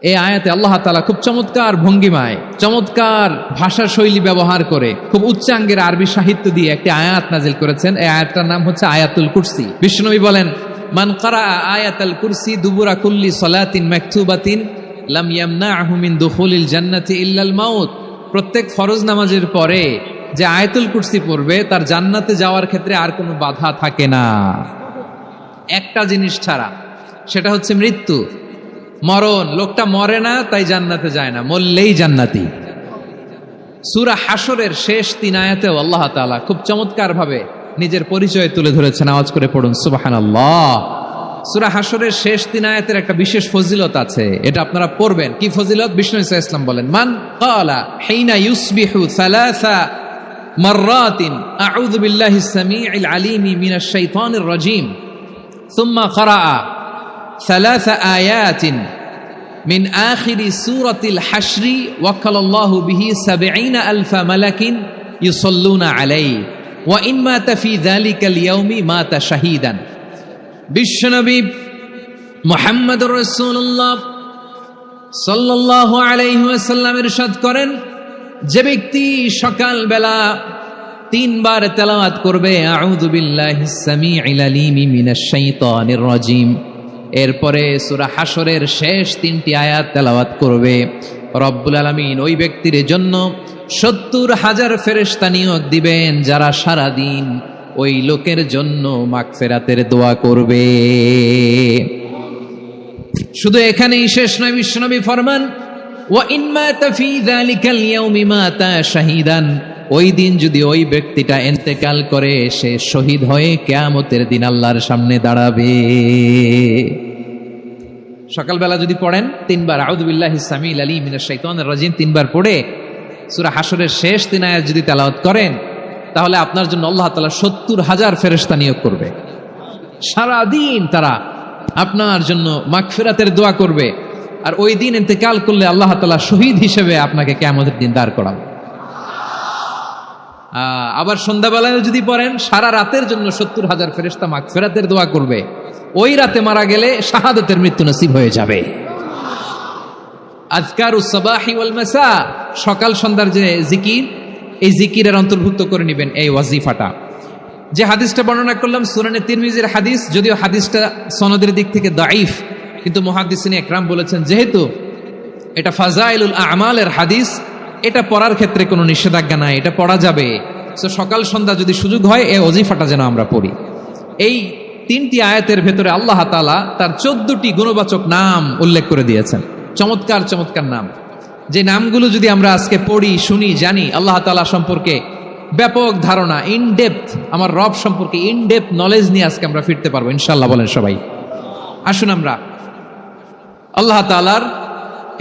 এই আয়াতে আল্লাহ তাআলা খুব চমৎকার ভঙ্গিমায়, চমৎকার ভাষা শৈলী ব্যবহার করে, খুব উচ্চাঙ্গের আরবি সাহিত্য দিয়ে একটি আয়াত নাজিল করেছেন। এই আয়াতটার নাম হচ্ছে আয়াতুল কুরসি। বিশ্বনবী বলেন, মান কারাআ আয়াতাল কুরসি দুবুরা কুল্লি সালাতিন মাকতুবাতিন লাম ইয়ামনাহু মিন দুখুলিল জান্নাতি ইল্লাল মাউত। প্রত্যেক ফরজ নামাজের পরে যে আয়াতুল কুরসি পড়বে তার জান্নাতে যাওয়ার ক্ষেত্রে আর কোনো বাধা থাকে না, একটা জিনিস ছাড়া, সেটা হচ্ছে মৃত্যু, মরণ। লোকটা মরে না তাই জান্নাতে যায় না, মরলেই জান্নাতি। সূরা হাশরের শেষ 3 আয়াতেও আল্লাহ তাআলা খুব চমৎকার ভাবে নিজের পরিচয় তুলে ধরেছেন। আওয়াজ করে পড়ুন সুবহানাল্লাহ। সূরা হাশরের শেষ 3 আয়াতের একটা বিশেষ ফজিলত আছে, এটা আপনারা পড়বেন। কি ফজিলত? বিষ্ণু ইসা ইসলাম বলেন, মান ক্বালা হিনা ইউসবিহু সালাসা মাররাতিন আউযু বিল্লাহিস সামিউল আলিম মিনাশ শাইতানির রাজীম সুম্মা ক্বারাআ ثلاث آيات من آخر سورة الحشر وكل الله به 70,000 ملك يصلون عليه وإن مات في ذلك اليوم مات شهيدا। বিশ্বনবী মুহাম্মদুর রাসূলুল্লাহ সাল্লাল্লাহু আলাইহি ওয়াসাল্লাম ইরশাদ করেন, যে ব্যক্তি সকালবেলা 3 বার তেলাওয়াত করবে আউযু বিল্লাহিস সামিউল আলিম মিনাশ শাইতানির রাজীম, এরপরে সূরা হাশরের শেষ 3টি আয়াত তেলাওয়াত করবে, রব্বুল আলামিন ওই ব্যক্তির জন্য 70,000 ফেরেশতা নিয়োগ দিবেন যারা সারা দিন ওই লোকের জন্য মাগফিরাতের দোয়া করবে। শুধু এখানেই শেষ নয়, বিশ্বনবী ফরমান, ওয়া ইন মাতা ফি যালিকাল ইয়াউমি মাতা শাহীদান, ওই দিন যদি ওই ব্যক্তিটা ইন্তেকাল করে সে শহীদ হয়ে কিয়ামতের দিন আল্লাহর সামনে দাঁড়াবে। সকালবেলা যদি পড়েন 3 বার আউযু বিল্লাহিস সামিউল আলিম মিনাশ শাইতানির রাজীম 3 বার পড়ে সূরা হাশরের শেষ 3 আয়াত যদি তেলাওয়াত করেন, তাহলে আপনার জন্য আল্লাহ তাআলা 70,000 ফেরেশতা নিয়োগ করবে। সারা দিন তারা আপনার জন্য মাগফিরাতের দোয়া করবে, আর ওই দিন ইন্তেকাল করলে আল্লাহ তাআলা শহীদ হিসেবে আপনাকে কিয়ামতের দিন দাঁড় করাবে। আবার সন্ধ্যাবেলায় যদি পড়েন, সারা রাতের জন্য 70,000 ফেরেশতা মাগফিরাতের দোয়া করবে। ওই রাতে মারা গেলে শাহাদাতের মৃত্যু নসিব হয়ে যাবে। আযকারুস সাবাহি ওয়াল মাসা, সকাল সন্ধ্যার যে জিকির, এই জিকিরের অন্তর্ভুক্ত করে নেবেন এই ওয়াজিফাটা। যে হাদিসটা বর্ণনা করলাম সুনানে তিরমিজির হাদিস, যদিও হাদিসটা সনদের দিক থেকে দাঈফ, কিন্তু মুহাদ্দিসিন ইকরাম বলেছেন যেহেতু এটা ফাজাইলুল আমালের হাদিস, এটা পড়ার ক্ষেত্রে কোনো নিষেধাজ্ঞা নাই, এটা পড়া যাবে। সো সকাল সন্ধ্যা যদি সুযোগ হয় এই ওয়াজিফাটা যেন আমরা পড়ি। এই 3টি আয়াতের ভেতরে আল্লাহ তাআলা তার 14টি গুণবাচক নাম উল্লেখ করে দিয়েছেন, চমৎকার চমৎকার নাম। যে নামগুলো যদি আমরা আজকে পড়ি, শুনি, জানি, আল্লাহ তাআলা সম্পর্কে ব্যাপক ধারণা, ইনডেপথ, আমার রব সম্পর্কে ইনডেপথ নলেজ নিয়ে আজকে আমরা ফিরতে পারবো ইনশাআল্লাহ। বলেন সবাই। আসুন আমরা আল্লাহ তাআলার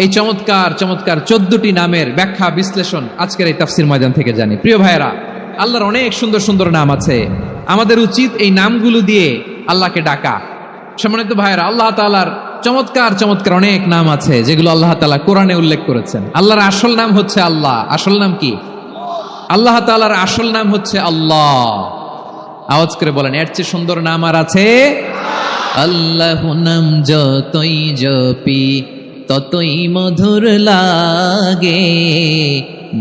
এই চমৎকার চমৎকার 14টি নামের ব্যাখ্যা বিশ্লেষণ আজকের এই তাফসীর ময়দান থেকে জানি। প্রিয় ভাইয়েরা, আল্লাহর অনেক সুন্দর সুন্দর নাম আছে, আমাদের উচিত এই নামগুলো দিয়ে আল্লাহকে ডাকা। সম্মানিত ভাইয়েরা, আল্লাহ তাআলার চমৎকার চমৎকার অনেক নাম আছে যেগুলো আল্লাহ তাআলা কোরআনে উল্লেখ করেছেন। আল্লাহর আসল নাম হচ্ছে আল্লাহ। আসল নাম কি? আল্লাহ তাআলার আসল নাম হচ্ছে আল্লাহ। আওয়াজ করে বলেন, এর চেয়ে সুন্দর নাম আর আছে? আল্লাহ নাম যতই জপি ততই মধুর লাগে,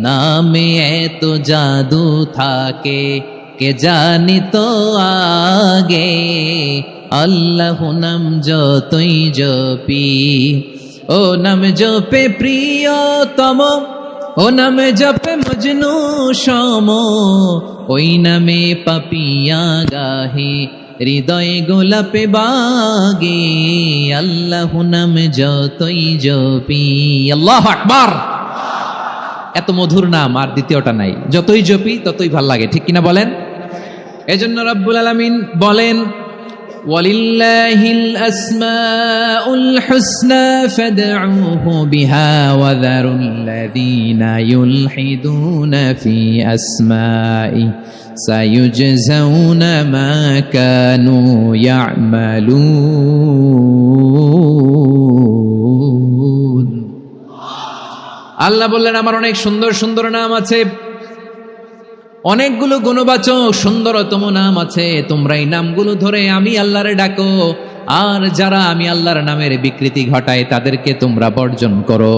নামে এত জাদু থাকে কে জানি তো আগে। আল্লাহ নাম যতই জপি, ও নাম জপে প্রিয়তম, ও নামে জপে মজনু সম, ওই নামে পাপিয়া গাহে হৃদয়ে গোলাপে বাগে। আল্লাহ নাম যতই জপি। আল্লাহু আকবার। এত মধুর নাম আর দ্বিতীয়টা নাই, যতই জপি ততই ভাল লাগে, ঠিক কিনা বলেন? এজন্য রব্বুল আলামিন বলেন, ওয়ালিল্লাহিল আসমাউল হুসনা ফাদউহু বিহা ওয়া যারুল্লাযীনা ইউলহিদুনা ফি আসমাই সায়ুজজাউনা মা কানু ইয়ামালুন। আল্লাহ বললেন, আমার অনেক সুন্দর সুন্দর নাম আছে, অনেকগুলো গুণবাচক সুন্দরতম নাম আছে, তোমরা এই নামগুলো ধরে আমি আল্লাহরে ডাকো। আর যারা আমি আল্লাহর নামের বিকৃতি ঘটায় তাদেরকে তোমরা বর্জন করো।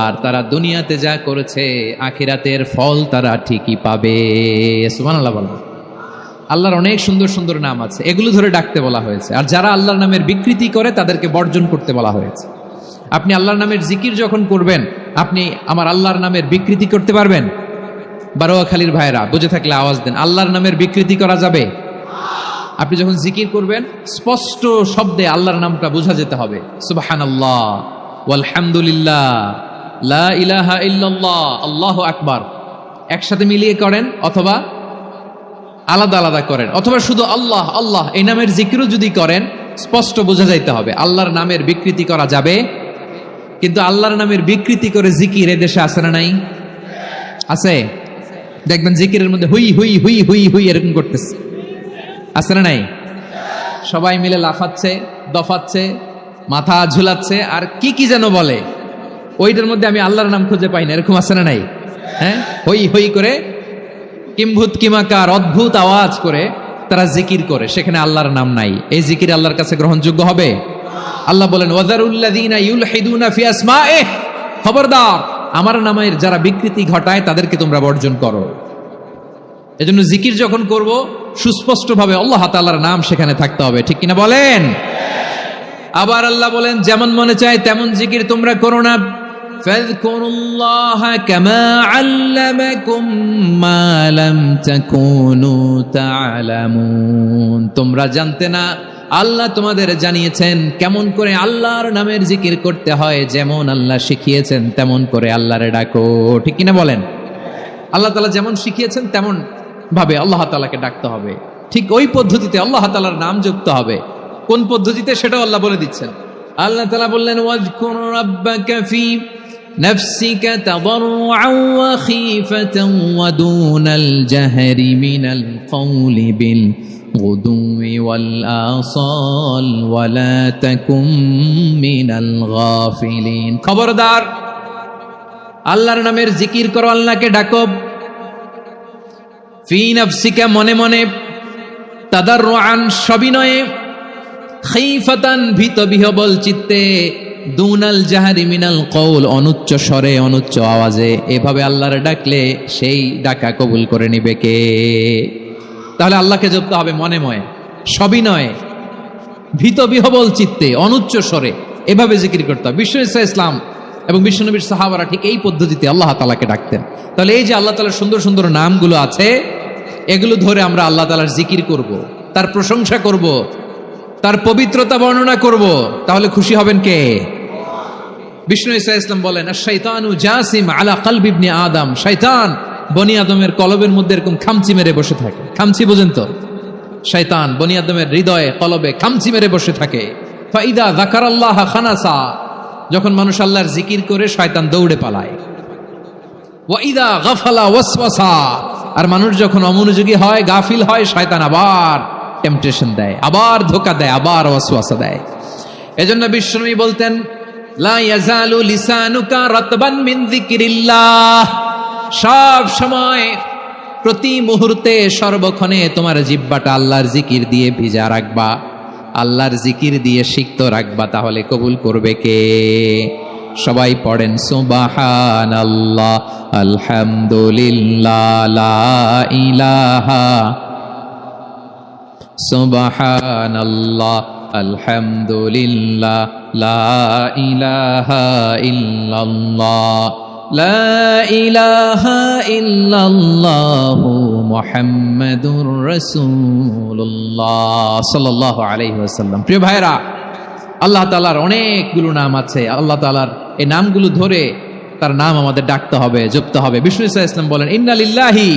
আর তারা দুনিয়াতে যা করেছে আখিরাতের ফল তারা ঠিকই পাবে। সুবহানাল্লাহ বলো। আল্লাহর অনেক সুন্দর সুন্দর নাম আছে, এগুলো ধরে ডাকতে বলা হয়েছে। আর যারা আল্লাহর নামের বিকৃতি করে তাদেরকে বর্জন করতে বলা হয়েছে। আপনি আল্লাহর নামের জিকির যখন করবেন, আপনি আমার আল্লাহর নামের বিকৃতি করতে পারবেন? বারোয়াখালীর ভাইরা বুঝে থাকলে আওয়াজ দেন, আল্লাহর নামের বিকৃতি করা যাবে? আপনি যখন জিকির করবেন স্পষ্ট শব্দে আল্লাহর নামটা বোঝা যেতে হবে। সুবহানাল্লাহ, ওয়ালহামদুলিল্লাহ, লা ইলাহা ইল্লাল্লাহ, আল্লাহু আকবার। একসাথে মিলিয়ে করেন অথবা আলাদা আলাদা করেন, অথবা শুধু আল্লাহ আল্লাহ এই নামের জিকিরও যদি করেন স্পষ্ট বোঝা যাইতে হবে। আল্লাহর নামের বিকৃতি করা যাবে? কিন্তু আল্লাহর নামের বিকৃতি করে জিকির এদেশে আছে না নাই? আছে। দেখবেন জিকিরের মধ্যে হুই হুই হুই হুই হুই এরকম করতেছে, আছে না নাই? সবাই মিলে লাফাচ্ছে, দফাচ্ছে, মাথা ঝুলাচ্ছে, আর কি কি যেন বলে, ওইটার মধ্যে আমি আল্লাহর নাম খুঁজে পাই না, এরকম আছে না নাই? হ্যাঁ, হই হই করে কিম্ভূত কিমাকার অদ্ভুত আওয়াজ করে তারা জিকির করে, সেখানে আল্লাহর নাম নাই। এই জিকির আল্লাহর কাছে গ্রহণযোগ্য হবে? আল্লাহ বলেন ওয়াযারুল্লাযীনা ইউলহিদুনা ফি আসমাইহি, খবরদার আমার নামের যারা বিকৃতি ঘটায় তাদেরকে তোমরা বর্জন করো। এজন্য জিকির যখন করব সুস্পষ্টভাবে আল্লাহ তাআলার নাম সেখানে থাকতে হবে, ঠিক কিনা বলেন? আবার আল্লাহ বলেন যেমন মনে চায় তেমন জিকির তোমরা করো না। ফাযকুরুল্লাহা কামা আল্লামাকুম মা লাম তাকুনু তা'লামুন, তোমরা জানতে না, আল্লাহ তোমাদের জানিয়েছেন কেমন করে আল্লাহর নামের জিকির করতে হয়, যেমন আল্লাহ শিখিয়েছেন তেমন করে আল্লাহরে ডাকো, ঠিক কিনা বলেন? আল্লাহ তাআলা যেমন শিখিয়েছেন তেমন ভাবে আল্লাহ তাআলাকে ডাকতে হবে, ঠিক ওই পদ্ধতিতে আল্লাহ তাআলার নাম যুক্ত হবে। কোন পদ্ধতিতে সেটাও আল্লাহ বলে দিচ্ছেন। আল্লাহ তাআলা বললেন ওয়াজকুর রাব্বাকা ফি নাফসিকা তাদাররুআন ওয়া খীফাতান ওয়া দুনাল জাহরি মিনাল কওলি বিল গুদুই ওয়াল আসাল ওয়া লা তাকুম মিনাল গাফিলিন, খবরদার আল্লাহর নামের জিকির করো, আল্লাহকে ডাকো। ফি নাফসিকা মনে মনে, তাদাররুআন সবিনয়ে, খীফাতান ভীত বিহবল চিত্তে, দুনাল জাহরি মিনাল কওল অনুচ্চ স্বরে অনুচ্চ আওয়াজে। এভাবে আল্লাহর ডাকলে সেই ডাকা কবুল করে নিবে কে? তাহলে আল্লাহকে জপতে হবে মনে মনে, সবিনয়ে, ভীত বিহবল চিত্তে, অনুচ্চ স্বরে, এভাবে জিকির করতে হবে। বিশ্ব ইসলাম এবং বিশ্বনবীর সাহাবারা ঠিক এই পদ্ধতিতে আল্লাহ তাআলাকে ডাকতেন। তাহলে এই যে আল্লাহ তাআলার সুন্দর সুন্দর নামগুলো আছে, এগুলো ধরে আমরা আল্লাহ তাআলার জিকির করব, তার প্রশংসা করব, তার পবিত্রতা বর্ণনা করব, তাহলে খুশি হবেন কে? বিষ্ণু ঈসা ইসলাম বলেন আশ-শাইতানু জাসিম আলা কলবি ইবনে আদম, শয়তান বনি আদমের কলবের মধ্যে এরকম খামচি মেরে বসে থাকে। খামচি বোঝেন তো? শয়তান বনি আদমের হৃদয়ে কলবে খামচি মেরে বসে থাকে। ফাইদা যাকারাল্লাহ খানাসা, যখন মানুষ আল্লাহর জিকির করে শয়তান দৌড়ে পালায়। ওয়া ইদা গাফালা ওয়াসওয়াসা, আর মানুষ যখন অমনোযোগী হয়, গাফিল হয়, শয়তান আবার টেম্পটেশন দেয়, আবার ধোঁকা দেয়, আবার ওয়াসওয়াসা দেয়। এজন্য বিশ্বনবী বলতেন লা ইয়াজালু লিসানুকা রাতবান মিন যিকরিল্লাহ, সব সময় প্রতি মুহূর্তে সর্বক্ষণে তোমার জিহ্বাটা আল্লাহর জিকির দিয়ে ভিজা রাখবা, আল্লাহর জিকির দিয়ে সিক্ত রাখবা, তাহলে কবুল করবে কে? সবাই পড়েন সুবহানাল্লাহ, আলহামদুলিল্লাহ, লা ইলাহা, সুবহানাল্লাহ, আলহামদুলিল্লাহ, লা ইলাহা ইল্লাল্লাহ, লা ইলাহা ইল্লাল্লাহু মুহাম্মাদুর রাসূলুল্লাহ সাল্লাল্লাহু আলাইহি ওয়াসাল্লাম। প্রিয় ভাইরা, আল্লাহ তাআলার অনেকগুলো নাম আছে। আল্লাহ তাআলার এই নামগুলো ধরে তার নাম আমাদের ডাকতে হবে, জপতে হবে। বিষ্ণু ঈসা ইসলাম বলেন ইন্না লিল্লাহি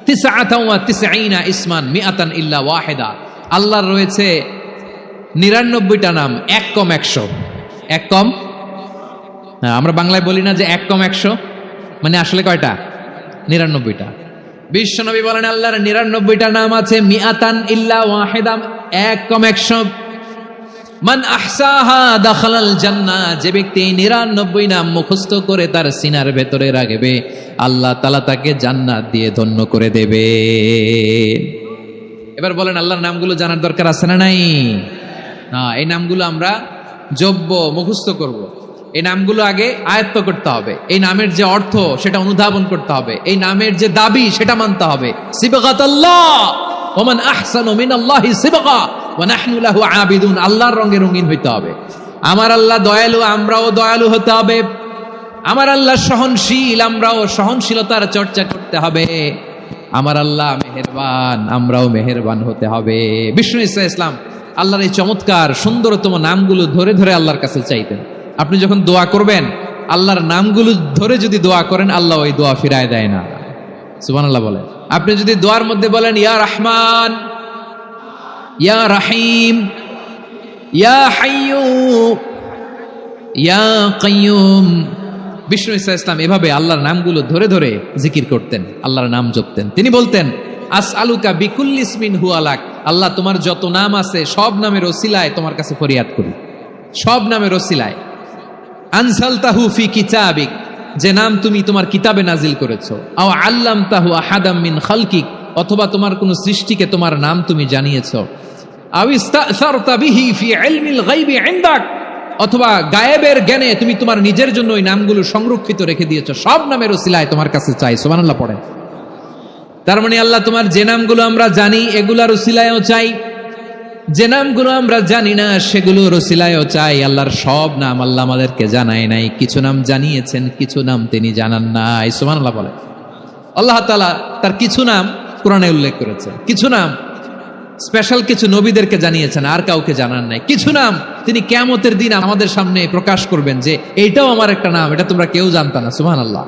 99 ইসমান মিআতান ইল্লা ওয়াহিদা, আল্লাহর রয়েছে 99টা নাম, এক কম 100। এক কম, আমরা বাংলায় বলি না যে এক কম 100, মানে আসলে কয়টা? 99টা। বিশ্বনবী বলেন আল্লাহর 99টা নাম আছে, মিআতান ইল্লা ওয়াহিদা, এক কম 100। মান আহসাহা দাখালাল জান্নাহ, যে ব্যক্তি 99 নাম মুখস্থ করে তার সিনার ভেতরে রাখবে, আল্লাহ তাআলা তাকে জান্নাত দিয়ে ধন্য করে দেবে। এবার বলেন, আল্লাহর নামগুলো জানার দরকার আছে না নাই? না, এই নামগুলো আমরা যোগ্য মুখস্থ করব। এই নামগুলো আগে আয়ত্ত করতে হবে। এই নামের যে অর্থ সেটা অনুধাবন করতে হবে। এই নামের যে দাবি সেটা মানতে হবে। সিবগাতাল্লাহ ওয়া মান আহসানু মিনাল্লাহি সিবগা ওয়া নাহনু লাহু আবিদুন। আল্লাহর রঙে রঙিন হইতে হবে। আমার আল্লাহ দয়ালু, আমরাও দয়ালু হতে হবে। আমার আল্লাহ সহনশীল, আমরাও সহনশীলতার চর্চা করতে হবে। আমার আল্লাহ মেহেরবান, আমরাও মেহেরবান হতে হবে। বিষ্ণু ঈসা ইসলাম আল্লাহর এই চমৎকার সুন্দরতম নামগুলো ধরে ধরে আল্লাহর কাছে চাইতেন। আপনি যখন দোয়া করবেন, আল্লাহর নামগুলো ধরে যদি দোয়া করেন, আল্লাহ ওই দোয়া ফিরায় দেয় না। সুবহানাল্লাহ বলেন। আপনি যদি দোয়ার মধ্যে বলেন ইয়া রহমান, ইয়া রাহিম, ইয়া হাইয়্যু, ইয়া কাইয়্যুম। বিষ্ণু ঈসা ইসলাম এভাবে আল্লাহর নামগুলো ধরে ধরে জিকির করতেন, আল্লাহর নাম জপতেন। তিনি বলতেন আসআলুকা বিকুল্লি ইসমিন হুয়া লাক, আল্লাহ তোমার যত নাম আছে সব নামের ওসিলায় তোমার কাছে ফরিয়াদ করি, সব নামের ওসিলায়। আনসালতাহু ফি কিতাবিক, যে নাম তুমি তোমার কিতাবে নাজিল করেছো। আও আল্লামতাহু আহাদাম মিন খালকিক, অথবা তোমার কোন সৃষ্টিকে তোমার নাম তুমি জানিয়েছো। আও ইস্তাসারতা বিহি ফি ইলমিল গায়বি ইনদাক, অথবা গায়েবের জ্ঞানে তুমি তোমার নিজের জন্য ওই নামগুলো সংরক্ষিত রেখে দিয়েছো। সব নামের ওসিলায় তোমার কাছে চাই। সুবহানাল্লাহ পড়েন। তার মানে আল্লাহ তোমার যে নামগুলো আমরা জানি এগুলার ওসিলায়ও চাই, যে নামগুলো আমরা জানি না সেগুলোর ওসিলায়ও চাই। আল্লাহর সব নাম আল্লাহ আমাদেরকে জানায় নাই, কিছু নাম জানিয়েছেন, কিছু নাম তিনি জানান নাই। সুবহানাল্লাহ বলে। আল্লাহ তাআলা তার কিছু নাম কোরআনে উল্লেখ করেছেন, কিছু নাম স্পেশাল কিছু নবীদেরকে জানিয়েছেন, আর কাউকে জানান নাই। কিছু নাম তিনি কিয়ামতের দিন আমাদের সামনে প্রকাশ করবেন যে এইটাও আমার একটা নাম, এটা তোমরা কেউ জানতা না। সুবহানাল্লাহ।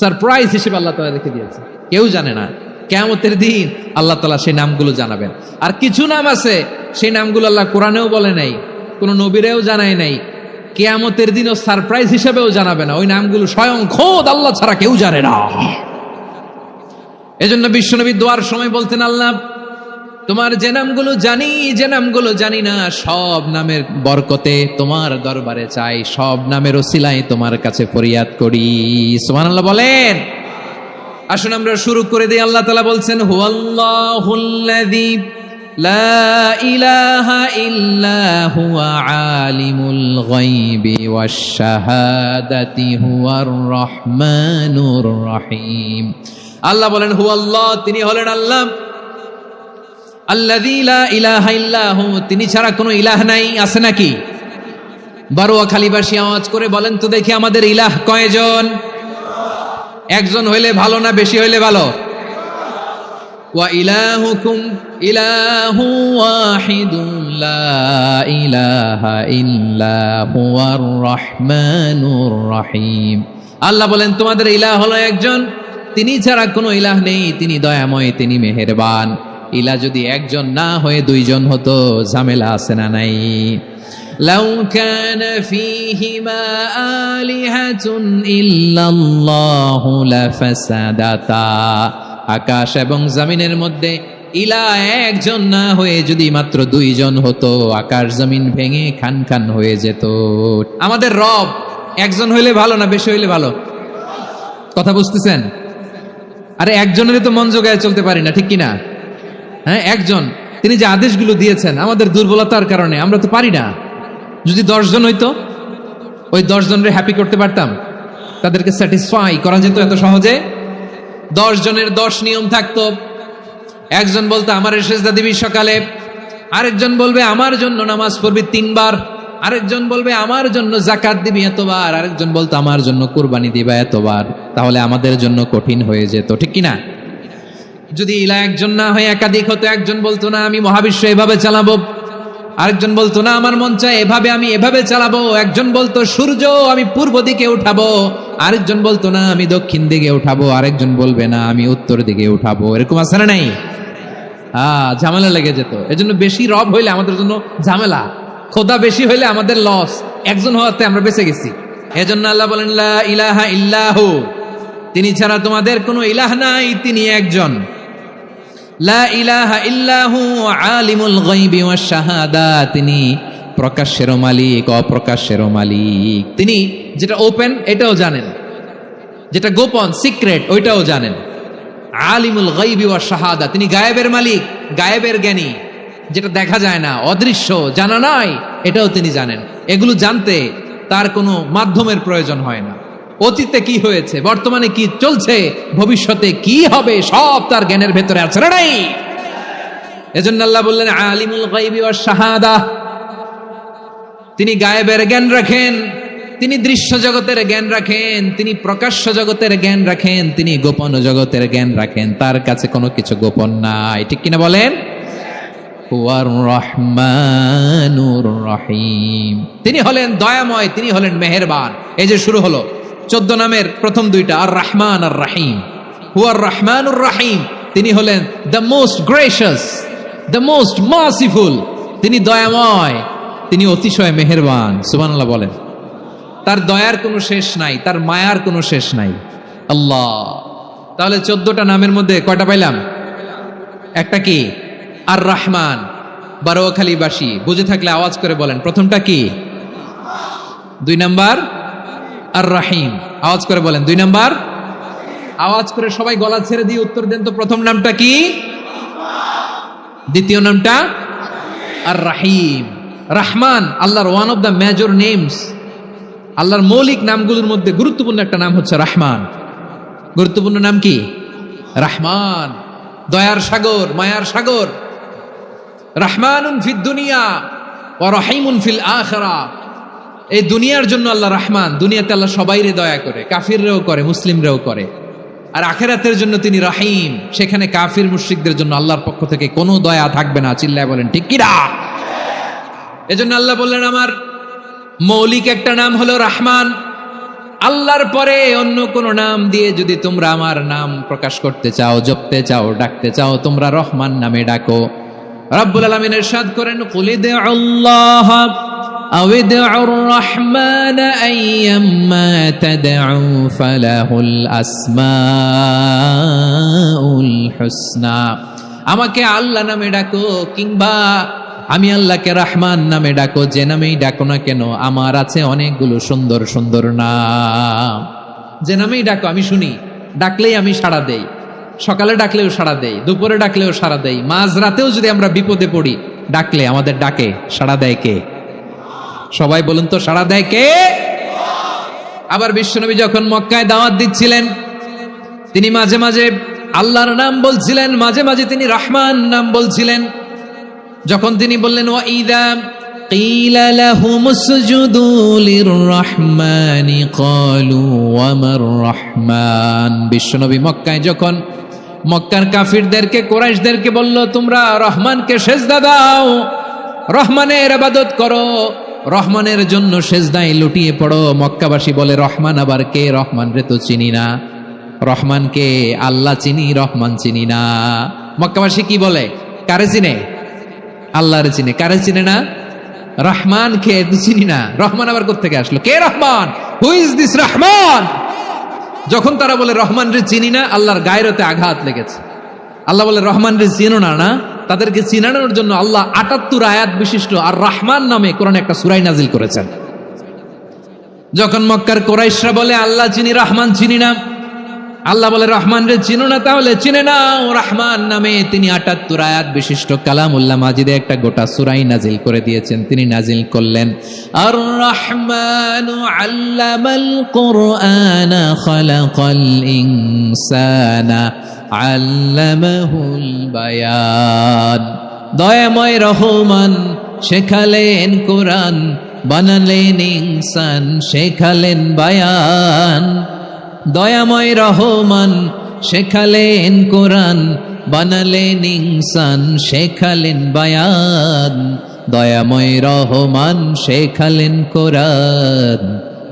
সারপ্রাইজ হিসেবে আল্লাহ তাআলা রেখে দিয়েছে, কেউ জানে না। কিয়ামতের দিন আল্লাহ তাআলা সেই নামগুলো জানাবেন। আর কিছু নাম আছে সেই নামগুলো আল্লাহ কোরআনেও বলে নাই, কোনো নবীরেও জানায় নাই, কিয়ামতের দিনও সারপ্রাইজ হিসেবেও জানাবে না। ওই নামগুলো স্বয়ং খোদ আল্লাহ ছাড়া কেউ জানে না। এজন্য বিশ্বনবী দোয়ার সময় বলতেন, আল্লাহ তোমার যে নামগুলো জানি, যে নামগুলো জানি না, সব নামের বরকতে তোমার দরবারে চাই, সব নামের ওসিলায় তোমার কাছে ফরিয়াদ করি। সুবহানাল্লাহ বলেন। আসুন আমরা শুরু করে দিই। আল্লাহ তাআলা বলছেন হুয়াল্লাহুল্লাযী লা ইলাহা ইল্লা হুয়া আলিমুল গায়বি ওয়াশ শাহাদাতি হুয়ার রহমানুর রহিম। আল্লাহ বলেন হুয়াল্লাহ, তিনি হলেন আল্লাহ। আল্লাযী লা ইলাহা ইল্লা হু, তিনি ছাড়া কোনো ইলাহ নাই। আছে নাকি? বারোয়াখালীবাসী আওয়াজ করে বলেন তো দেখি, আমাদের ইলাহ কয়জন? একজন হইলে ভালো না বেশি হইলে ভালো? ওয়া ইলাহুকুম ইলাহু ওয়াহিদুন লা ইলাহা ইল্লা হুয়ার রহমানুর রহিম। আল্লাহ বলেন তোমাদের ইলাহ হলো একজন, তিনি ছাড়া কোনো ইলাহ নেই, তিনি দয়াময়, তিনি মেহেরবান। ইলাহ যদি একজন না হয়ে দুইজন হতো, ঝামেলা আছে না নাই? লাউ কানা ফীহিমা আলিহাতুন ইল্লাল্লাহু লাফাসাদাতা, আকাশ এবং জমিনের মধ্যে ইলাহ একজন না হয়ে যদি মাত্র দুইজন হতো, আকাশ জমিন ভেঙে খান খান হয়ে যেত। আমাদের রব একজন হইলে ভালো না বেশি হইলে ভালো? কথা বুঝতেছেন? আরে একজনেরই তো মন জোগায় চলতে পারি না, ঠিক কিনা? হ্যাঁ, একজন, তিনি যে আদেশগুলো দিয়েছেন আমাদের দুর্বলতার কারণে আমরা তো পারি না। যদি 10 জন হইতো, ওই 10 জনের হ্যাপি করতে পারতাম, তাদেরকে স্যাটিসফাই করা যেত এত সহজে। 10 জনের 10 নিয়ম থাকতো। একজন বলতো আমার সেজদা দিবি সকালে, আরেকজন বলবে আমার জন্য নামাজ পড়বি 3 বার, আরেকজন বলবে আমার জন্য যাকাত দিবি এতবার, আরেকজন বলতো আমার জন্য কুরবানি দিবা এতবার। তাহলে আমাদের জন্য কঠিন হয়ে যেত, ঠিক কিনা? যদি ইলাহ একজন না হয়ে একাধিক হতো, একজন বলতো না আমি মহাবিশ্ব এভাবে চালাবো, আরেকজন বলতো না আমার মন চায় এভাবে, আমি এভাবে চালাবো, একজন বলতো সূর্য আমি পূর্ব দিকে উঠাবো, আরেকজন বলতো না আমি দক্ষিণ দিকে উঠাবো, আরেকজন বলবে না আমি উত্তর দিকে উঠাবো। এরকম আছে না নাই? ঝামেলা লেগে যেত। এজন্য বেশি রব হইলে আমাদের জন্য ঝামেলা, খোদা বেশি হইলে আমাদের লস। একজন হওয়াতে আমরা বেঁচে গেছি। এজন্য আল্লাহ বলেন লা ইলাহা ইল্লাহু, তিনি ছাড়া তোমাদের কোনো ইলাহ নাই, তিনি একজন। লা ইলাহা ইল্লাহু আলিমুল গায়বি ওয়াশ শাহাদা, তিনি প্রকাশ্যেরও মালিক, অপ্রকাশ্যেরও মালিক। তিনি যেটা ওপেন এটাও জানেন, যেটা গোপন সিক্রেট ওইটাও জানেন। আলিমুল গায়বি ওয়াশ শাহাদা, তিনি গায়েবের মালিক, গায়েবের জ্ঞানী, যেটা দেখা যায় না, অদৃশ্য, জানা নাই, এটাও তিনি জানেন। এগুলো জানতে তার কোনো মাধ্যমের প্রয়োজন হয় না। অতীতে কি হয়েছে, বর্তমানে কি চলছে, ভবিষ্যতে কি হবে, সব তার জ্ঞানের ভেতরে আছে না নাই? এজন্য আল্লাহ বললেন আলিমুল গায়বি ওয়াশ শাহাদা, তিনি গায়েবের জ্ঞান রাখেন, তিনি দৃশ্য জগতের জ্ঞান রাখেন, তিনি প্রকাশ্য জগতের জ্ঞান রাখেন, তিনি গোপন জগতের জ্ঞান রাখেন। তার কাছে কোনো কিছু গোপন নাই, ঠিক কিনা বলেন? হুয়ার রহমানুর রহিম, তিনি হলেন দয়াময়, তিনি হলেন মেহেরবান। এই যে শুরু হলো 14 নামের প্রথম দুইটা, আর রহমান আর রাহিম। হুয়ার রহমানুর রাহিম, তিনি হলেন the most gracious, the most merciful, তিনি দয়াময়, তিনি অতিশয় মেহেরবান। সুবহানাল্লাহ বলেন। তার দয়ার কোনো শেষ নাই, তার মায়ার কোনো শেষ নাই। আল্লাহ, তাহলে 14টা নামের মধ্যে কয়টা পাইলাম? একটা কি? আর রহমান। বারোয়াখালীবাসী বুঝে থাকলে আওয়াজ করে বলেন, প্রথমটা কি? 2 নাম্বার আর রাহিম। আওয়াজ করে বলেন 2 নাম্বার। আওয়াজ করে সবাই গলা ছেড়ে দিয়ে উত্তর দেন তো, প্রথম নামটা কি? দ্বিতীয় নামটা? আর রাহিম। রহমান আল্লাহর one of the major names, আল্লাহর মৌলিক নামগুলোর মধ্যে গুরুত্বপূর্ণ একটা নাম হচ্ছে রহমান। গুরুত্বপূর্ণ নাম কি? রহমান, দয়ার সাগর, মায়ার সাগর। রহমানুন ফিদ দুনিয়া ওয়া রহিমুন ফিল আখিরাহ। এই দুনিয়ার জন্য আল্লাহ রহমান, দুনিয়াতে আল্লাহ সবাইরে দয়া করে, কাফিররেও করে, মুসলিমরেও করে। আর আখিরাতের জন্য তিনি রহিম, সেখানে কাফির মুশরিকদের জন্য আল্লাহর পক্ষ থেকে কোনো দয়া থাকবে না। চিল্লায় বলেন ঠিক কিনা? এজন্য আল্লাহ বললেন আমার মৌলিক একটা নাম হলো রহমান। আল্লাহর পরে অন্য কোন নাম দিয়ে যদি তোমরা আমার নাম প্রকাশ করতে চাও, জপতে চাও, ডাকতে চাও, তোমরা রহমান নামে ডাকো। রব্বুল আলামিন ইরশাদ করেন, কুলিদুল্লাহ আউদুর রহমান আইয়াম্মা তাদউ ফালাহুল আসমাউল হুসনা। আমাকে আল্লাহ নামে ডাকো, কিংবা আমি আল্লাহকে রহমান নামে ডাকো, যে নামেই ডাকো না কেন আমার আছে অনেকগুলো সুন্দর সুন্দর নাম। যে নামেই ডাকো আমি শুনি, ডাকলেই আমি সাড়া দেই। সকালে ডাকলেও সাড়া দেই, দুপুরে ডাকলেও সাড়া দেই, মাঝরাতেও যদি আমরা বিপদে পড়ি ডাকলে আমাদের ডাকে সাড়া দেয় কে? সবাই বলুন তো, সাড়া দেয় কে? আবার বিশ্বনবী যখন মক্কায় দাওয়াত দিচ্ছিলেন, তিনি মাঝে মাঝে আল্লাহর নাম বলছিলেন, মাঝে মাঝে তিনি রহমান নাম বলছিলেন। যখন তিনি বললেন ওয়াইদা কিলা লাহুমুসজুদু লিররহমানি ক্বালু ওয়ামার রহমান। বিশ্বনবী মক্কায় যখন মক্কার কাফিরদেরকে, কুরাইশদেরকে বলল তোমরা রহমানকে সেজদা দাও, রহমানের ইবাদত করো, রহমানের জন্য সেজদায় লুটিয়ে পড়ো, মক্কাবাসী বলে রহমান আবার কে? রহমান রে তো চিনি না। রহমানকে আল্লাহ চিনি, রহমান চিনি না। মক্কাবাসী কি বলে? কারে চিনে? আল্লাহরে চিনে। কারে চিনে না? রহমান কে চিনি না। রহমান আবার কোত্থেকে আসলো? কে Rahman? Who is this Rahman? যখন তারা বলে রহমান রে চিনি না, আল্লাহর গায়রতে আঘাত লেগেছে। আল্লাহ বলে রহমান রে চিনো না, না? তাদেরকে চিনানোর জন্য আল্লাহ ৭৮ আয়াত বিশিষ্ট আর রহমান নামে কোরআনে একটা সূরা নাজিল করেছেন। যখন মক্কার কুরাইশরা বলে আল্লাহ চিনি, রহমান চিনি না, আল্লাহ বলে রহমান রে চিনো না, তাহলে চিনে নাও রহমান নামে। তিনি ৭৮ আয়াত বিশিষ্ট কালামুল্লাহ মাজিদে একটা গোটা সূরাই নাজিল করে দিয়েছেন। তিনি নাজিল করলেন আর রহমানু আল্লামাল কুরআনা খালাকাল ইনসানা আল্লামাহুল বায়ান। দয়াময় রহমান শেখালেন কোরআন, বানালেন ইনসান, শেখালেন বায়ান। দয়াময় রহমান শেখালেন কোরআন, বানালেন ইনসান, শেখালেন বায়ান। দয়াময় রহমান শেখালেন কোরআন,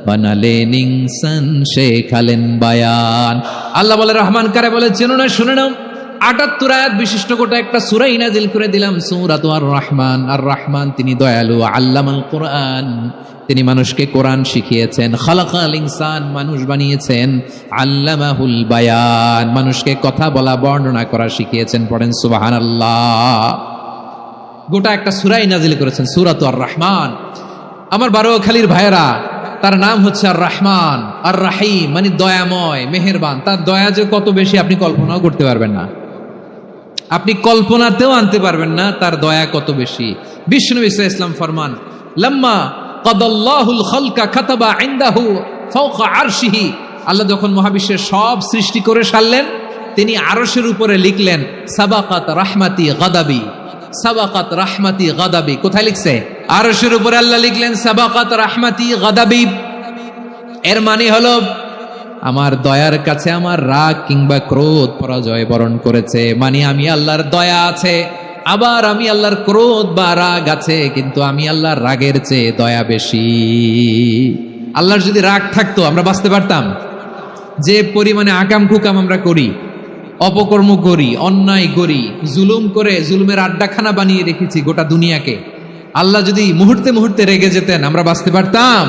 বানালেন ইনসান, শেখালেন বায়ান। আল্লাহ বলে রহমান কারে বলে চেনো না? শুনে নাও, ৭৮ আয়াত বিশিষ্ট গোটা একটা সূরা নাজিল করে দিলাম, সূরাতু আর রহমান। আর রহমান তিনি দয়ালু, আল্লামাল কোরআন, তিনি মানুষকে কোরআন শিখিয়েছেন। খালাকাল ইনসান, মানুষ বানিয়েছেন। আল্লামাহুল বায়ান, মানুষকে কথা বলা, বর্ণনা করা শিখিয়েছেন। পড়েন সুবহানাল্লাহ। গোটা একটা সূরাই নাজিল করেছেন, সূরাত আর রহমান। আমার বারোয়াখালীর ভাইয়েরা, তার নাম হচ্ছে আর রহমান আর রাহিম, মানে দয়াময়, মেহেরবান। তার দয়া যে কত বেশি আপনি কল্পনাও করতে পারবেন না, আপনি কল্পনাতেও আনতে পারবেন না তার দয়া কত বেশি। বিষ্ণু ইসলাম ফরমান, লাম্মা কাদাল্লাহুল খালকা কাতাবা ইনদাহু ফাওকা আরশিহি, আল্লাহ যখন মহাবিশ্বের সব সৃষ্টি করে সারলেন, তিনি আরশের উপরে লিখলেন সাবাকাত রাহমাতি গাদাবি, সাবাকাত রাহমাতি গাদাবি। কোথায় লিখছে? আরশের উপরে আল্লাহ লিখলেন সাবাকাত রাহমাতি গাদাবি। এর মানে হলো আমার দয়ার কাছে আমার রাগ কিংবা ক্রোধ পরাজয় বরণ করেছে, মানে আমি আল্লাহর দয়া আছে, আবার আমি আল্লাহর ক্রোধ বা রাগ আছে, কিন্তু আমি আল্লাহর রাগের চেয়ে দয়া বেশি। আল্লাহর যদি রাগ থাকতো আমরা বাঁচতে পারতাম? যে পরিমাণে আকাম কুকাম আমরা করি, অপকর্ম করি, অন্যায় করি, জুলুম করে জুলুমের আড্ডাখানা বানিয়ে রেখেছি গোটা দুনিয়াকে, আল্লাহ যদি মুহূর্তে মুহূর্তে রেগে যেতেন আমরা বাঁচতে পারতাম?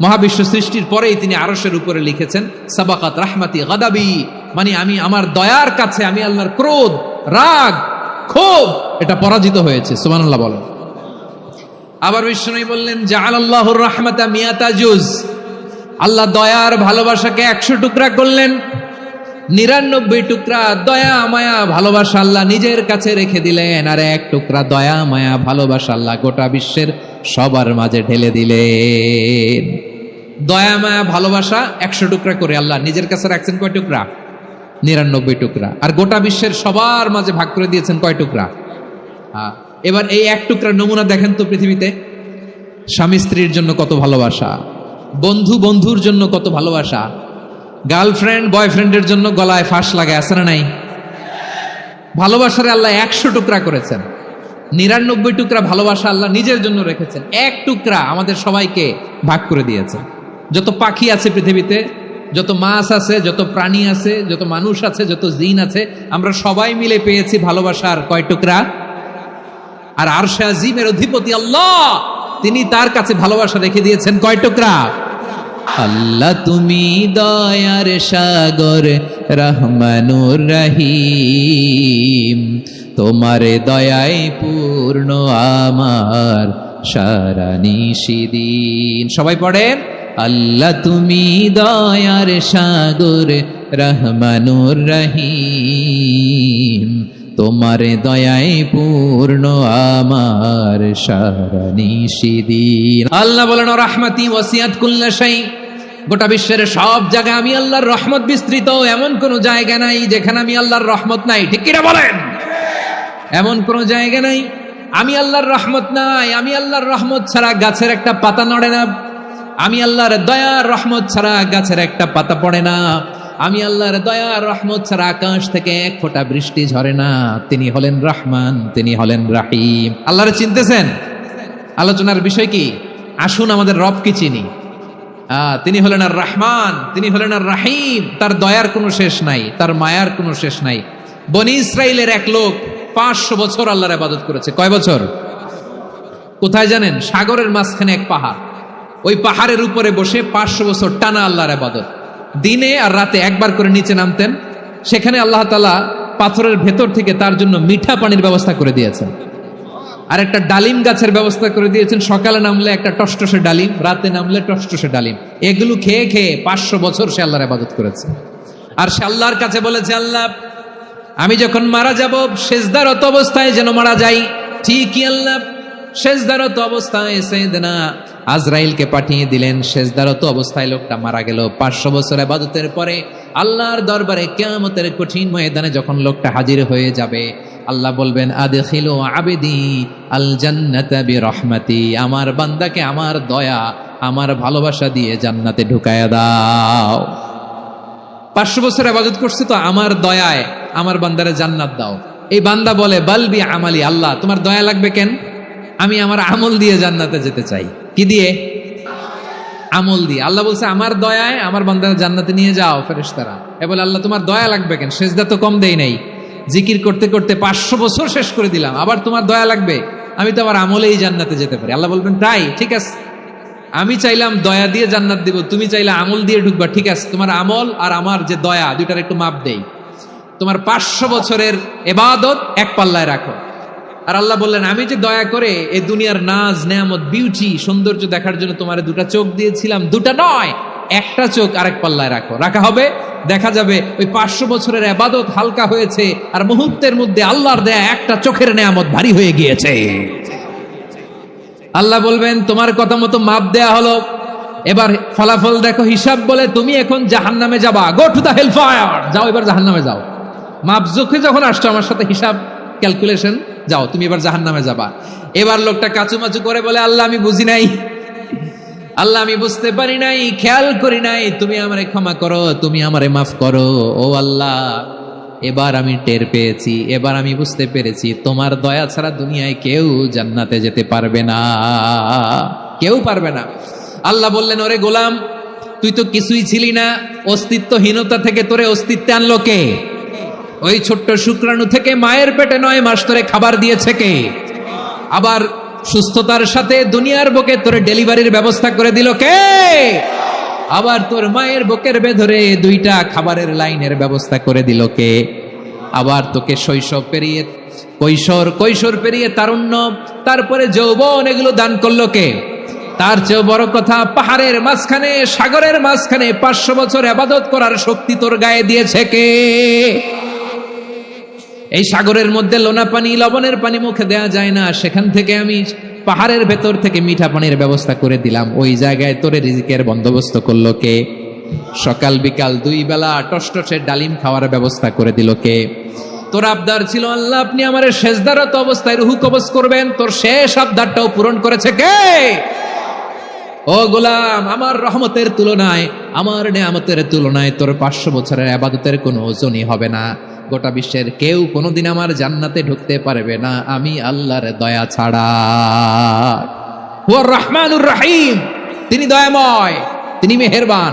মহাবিশ্ব সৃষ্টির পরেই তিনি আরশের উপরে লিখেছেন সাবাকাত রাহমাতি গাদাবি, মানে আমি আমার দয়ার কাছে আমি আল্লাহর ক্রোধ, রাগ, ক্ষোভ এটা পরাজিত হয়েছে। সুবহানাল্লাহ বলেন। আবার বিষ্ণু বললেন জাআলাল্লাহুর রাহমাতা মিয়াতা জুজ, আল্লাহ দয়ার ভালোবাসাকে 100 টুকরা করলেন, 99 টুকরা দয়া মায়া ভালোবাসা আল্লাহ নিজের কাছে রেখে দিলেন, আর 1 টুকরা দয়া মায়া ভালোবাসা আল্লাহ গোটা বিশ্বের সবার মাঝে ঢেলে দিলেন। দয়া মায়া ভালোবাসা 100 টুকরা করে আল্লাহ নিজের কাছে রাখছেন কয় টুকরা? 99 টুকরা। আর গোটা বিশ্বের সবার মাঝে ভাগ করে দিয়েছেন কয় টুকরা? এবার এই 1 টুকরা নমুনা দেখেন তো পৃথিবীতে। স্বামী স্ত্রীর জন্য কত ভালোবাসা, বন্ধু বন্ধুর জন্য কত ভালোবাসা, গার্লফ্রেন্ড বয়ফ্রেন্ডের জন্য গলায় ফাঁস লাগায়, আছে না নাই? ভালোবাসারে আল্লাহ 100 টুকরা করেছেন, 99 টুকরা ভালোবাসা আল্লাহ নিজের জন্য রেখেছেন, 1 টুকরা আমাদের সবাইকে ভাগ করে দিয়েছেন। যত পাখি আছে পৃথিবীতে, যত মাছ আছে, যত প্রাণী আছে, যত মানুষ আছে, যত জিন আছে, আমরা সবাই মিলে পেয়েছি ভালোবাসার কয় টুকরা? আর আরশে আজিমের অধিপতি আল্লাহ, তিনি তার কাছে ভালোবাসা রেখে দিয়েছেন কয় টুকরা? আল্লাহ তুমি দয়ার সাগর রহমানুর রহিম, তোমার দয়ায় পূর্ণ আমার সারা নিশিদিন। সবাই পড়েন, আল্লাহ তুমি দয়ার সাগর রহমানুর রহিম, তোমার দয়ায় পূর্ণ আমার সারা নিশিদিন। আল্লাহ বলেন রাহমাতি ওয়াসিআত কুল্লা শাই, গোটা বিশ্বের সব জায়গায় আমি আল্লাহর রহমত বিস্তৃত, এমন কোন জায়গা নাই যেখানে আমি আল্লাহর রহমত নাই। ঠিক কিনা বলেন? এমন কোন জায়গা নাই আমি আল্লাহর রহমত নাই। আমি আল্লাহর রহমত ছাড়া গাছের একটা পাতা নড়ে না, আমি আল্লাহর দয়ার রহমত ছাড়া গাছের একটা পাতা পড়ে না, আমি আল্লাহর দয়ার রহমত ছাড়া আকাশ থেকে 1 ফোঁটা বৃষ্টি ঝরে না। তিনি হলেন রহমান, তিনি হলেন রাহিম। আল্লাহরে চিনতেছেন? আলোচনার বিষয় কি? আসুন আমাদের রব কি চিনি। তিনি হলেন আর রহমান, তিনি হলেন আর রাহিম। তার দয়ার কোনো শেষ নাই, তার মায়ার কোনো শেষ নাই। বনি ইসরাইলের এক লোক 500 বছর আল্লাহর ইবাদত করেছে। কয় বছর? কোথায় জানেন? সাগরের মাঝখানে এক পাহাড়, ওই পাহাড়ের উপরে বসে 500 বছর টানা আল্লাহর ইবাদত। দিনে আর রাতে একবার করে নিচে নামতেন। সেখানে আল্লাহ তাআলা পাথরের ভেতর থেকে তার জন্য মিঠা পানির ব্যবস্থা করে দিয়েছেন, আর একটা ডালিম গাছের ব্যবস্থা করে দিয়েছেন। সকালে নামলে একটা টসটসে ডালিম, রাতে নামলে টসটসে ডালিম। এগুলো খেয়ে খেয়ে 500 বছর সে আল্লাহর ইবাদত করেছে। আর সে আল্লাহর কাছে বলেছে, আল্লাহ আমি যখন মারা যাব সেজদারত অবস্থায় যেন মারা যাই। ঠিকই আল্লাহ সেজদারত অবস্থায় সাইয়েদনা আজরাইলকে পাঠিয়ে দিলেন। সেজদারত অবস্থায় লোকটা মারা গেল। 500 বছর ইবাদতের পরে আল্লাহর দরবারে কিয়ামতের কঠিন ময়দানে যখন লোকটা হাজির হয়ে যাবে, আল্লাহ বলবেন আদখিলু আবদি আল জান্নাতা বিরহমাতি, আমার বান্দাকে আমার দয়া আমার ভালোবাসা দিয়ে জান্নাতে ঢুকায়া দাও। 500 বছর ইবাদত করছে তো আমার দয়ায় আমার বান্দারে জান্নাত দাও। এই বান্দা বলে বালবি আমালি, আল্লাহ তোমার দয়া লাগবে কেন? আমি আমার আমল দিয়ে জান্নাতে যেতে চাই। কি দিয়ে? আমল দিয়ে। আল্লাহ বলছে আমার দয়ায় আমার বান্দারে জান্নাতে নিয়ে যাও ফেরেশতারা। এ বলে আল্লাহ তোমার দয়া লাগবে কেন? সেজদা তো কম দেই নাই, জিকির করতে করতে 500 বছর শেষ করে দিলাম, আবার তোমার দয়া লাগবে? আমি তো আমার আমলেই জান্নাতে যেতে পারি। আল্লাহ বলবেন তাই, ঠিক আছে, আমি চাইলাম দয়া দিয়ে জান্নাত দিব, তুমি চাইলে আমল দিয়ে ঢুকবা, ঠিক আছে, তোমার আমল আর আমার যে দয়া দুইটার একটু মাপ দেই। তোমার 500 বছরের ইবাদত এক পাল্লায় রাখো, আর আল্লাহ বললেন, আমি যে দয়া করে এই দুনিয়ার নাজ নেয়ামত বিউটি সৌন্দর্য দেখার জন্য তোমার দুটা চোখ দিয়েছিলাম, দুটা নয়, একটা চোখ আরেক পাল্লায় রাখা হবে। দেখা যাবে ওই 500 বছরের ইবাদত হালকা হয়েছে, আর মুহূর্তের মধ্যে আল্লাহর দেয়া একটা চোখের নেয়ামত ভারী হয়ে গিয়েছে। আল্লাহ বলবেন, তোমার কথা মতো মাপ দেয়া হলো, এবার ফলাফল দেখো, হিসাব বলে তুমি এখন জাহান্নামে যাবা, go to the hell fire, যাও এবার জাহান্নামে যাও। মাপ চোখে যখন আসছো আমার সাথে হিসাব ক্যালকুলেশন, যাও তুমি এবার জাহান্নামে যাবা। এবার লোকটা কাচুমাচু করে বলে, আল্লাহ আমি বুঝি নাই, আল্লাহ আমি বুঝতে পারি নাই, খেয়াল করি নাই, তুমি আমারে ক্ষমা করো, তুমি আমারে মাফ করো। ও আল্লাহ, এবার আমি টের পেয়েছি, এবার আমি বুঝতে পেরেছি, তোমার দয়া ছাড়া দুনিয়ায় কেউ জান্নাতে যেতে পারবে না, কেউ পারবে না। আল্লাহ বললেন, ওরে গোলাম, তুই তো কিছুই ছিলি না, অস্তিত্বহীনতা থেকে তোরে অস্তিত্বে আনলো কে? ওই ছোট্ট শুক্রাণু থেকে মায়ের পেটে 9 মাস ধরে খাবার দিয়েছে কে? আবার সুস্থতার সাথে দুনিয়ার বুকে তোরে ডেলিভারির ব্যবস্থা করে দিল কে? আবার তোর মায়ের বুকের ভেতরে 2টা খাবারের লাইনের ব্যবস্থা করে দিল কে? আবার তোকে শৈশব পেরিয়ে কৈশোর পেরিয়ে তারুণ্য, তারপরে যৌবন, এগুলো দান করলো কে? তার চেয়েও বড় কথা, পাহাড়ের মাঝখানে, সাগরের মাঝখানে 500 বছর ইবাদত করার শক্তি তোর গায়ে দিয়েছে কে? এই সাগরের মধ্যে লোনা পানি, লবণের পানি মুখে দেয়া যায় না, সেখান থেকে আমি পাহাড়ের ভেতর থেকে মিঠা পানির ব্যবস্থা করে দিলাম, ওই জায়গায় তোরে রিজিকের বন্দোবস্ত করলো কে? সকাল বিকাল 2 বেলা টসটসের ডালিম খাওয়ার ব্যবস্থা করে দিল কে? তোর আবদার ছিল, আল্লাহ আপনি আমার সেজদারত অবস্থায় রুহু কবজ করবেন, তোর শেষ আবদারটাও পূরণ করেছে কে? ও গোলাম, আমার রহমতের তুলনায়, আমার নেয়ামতের তুলনায় তোর 500 বছরের ইবাদতের কোনো ওজনই হবে না। গোটা বিশ্বের কেউ কোনোদিন আমার জান্নাতে ঢুকতে পারবে না, আমি আল্লাহর দয়া ছাড়া। হুয়ার রহমানুর রহিম, তিনি দয়াময়, তিনি মেহেরবান।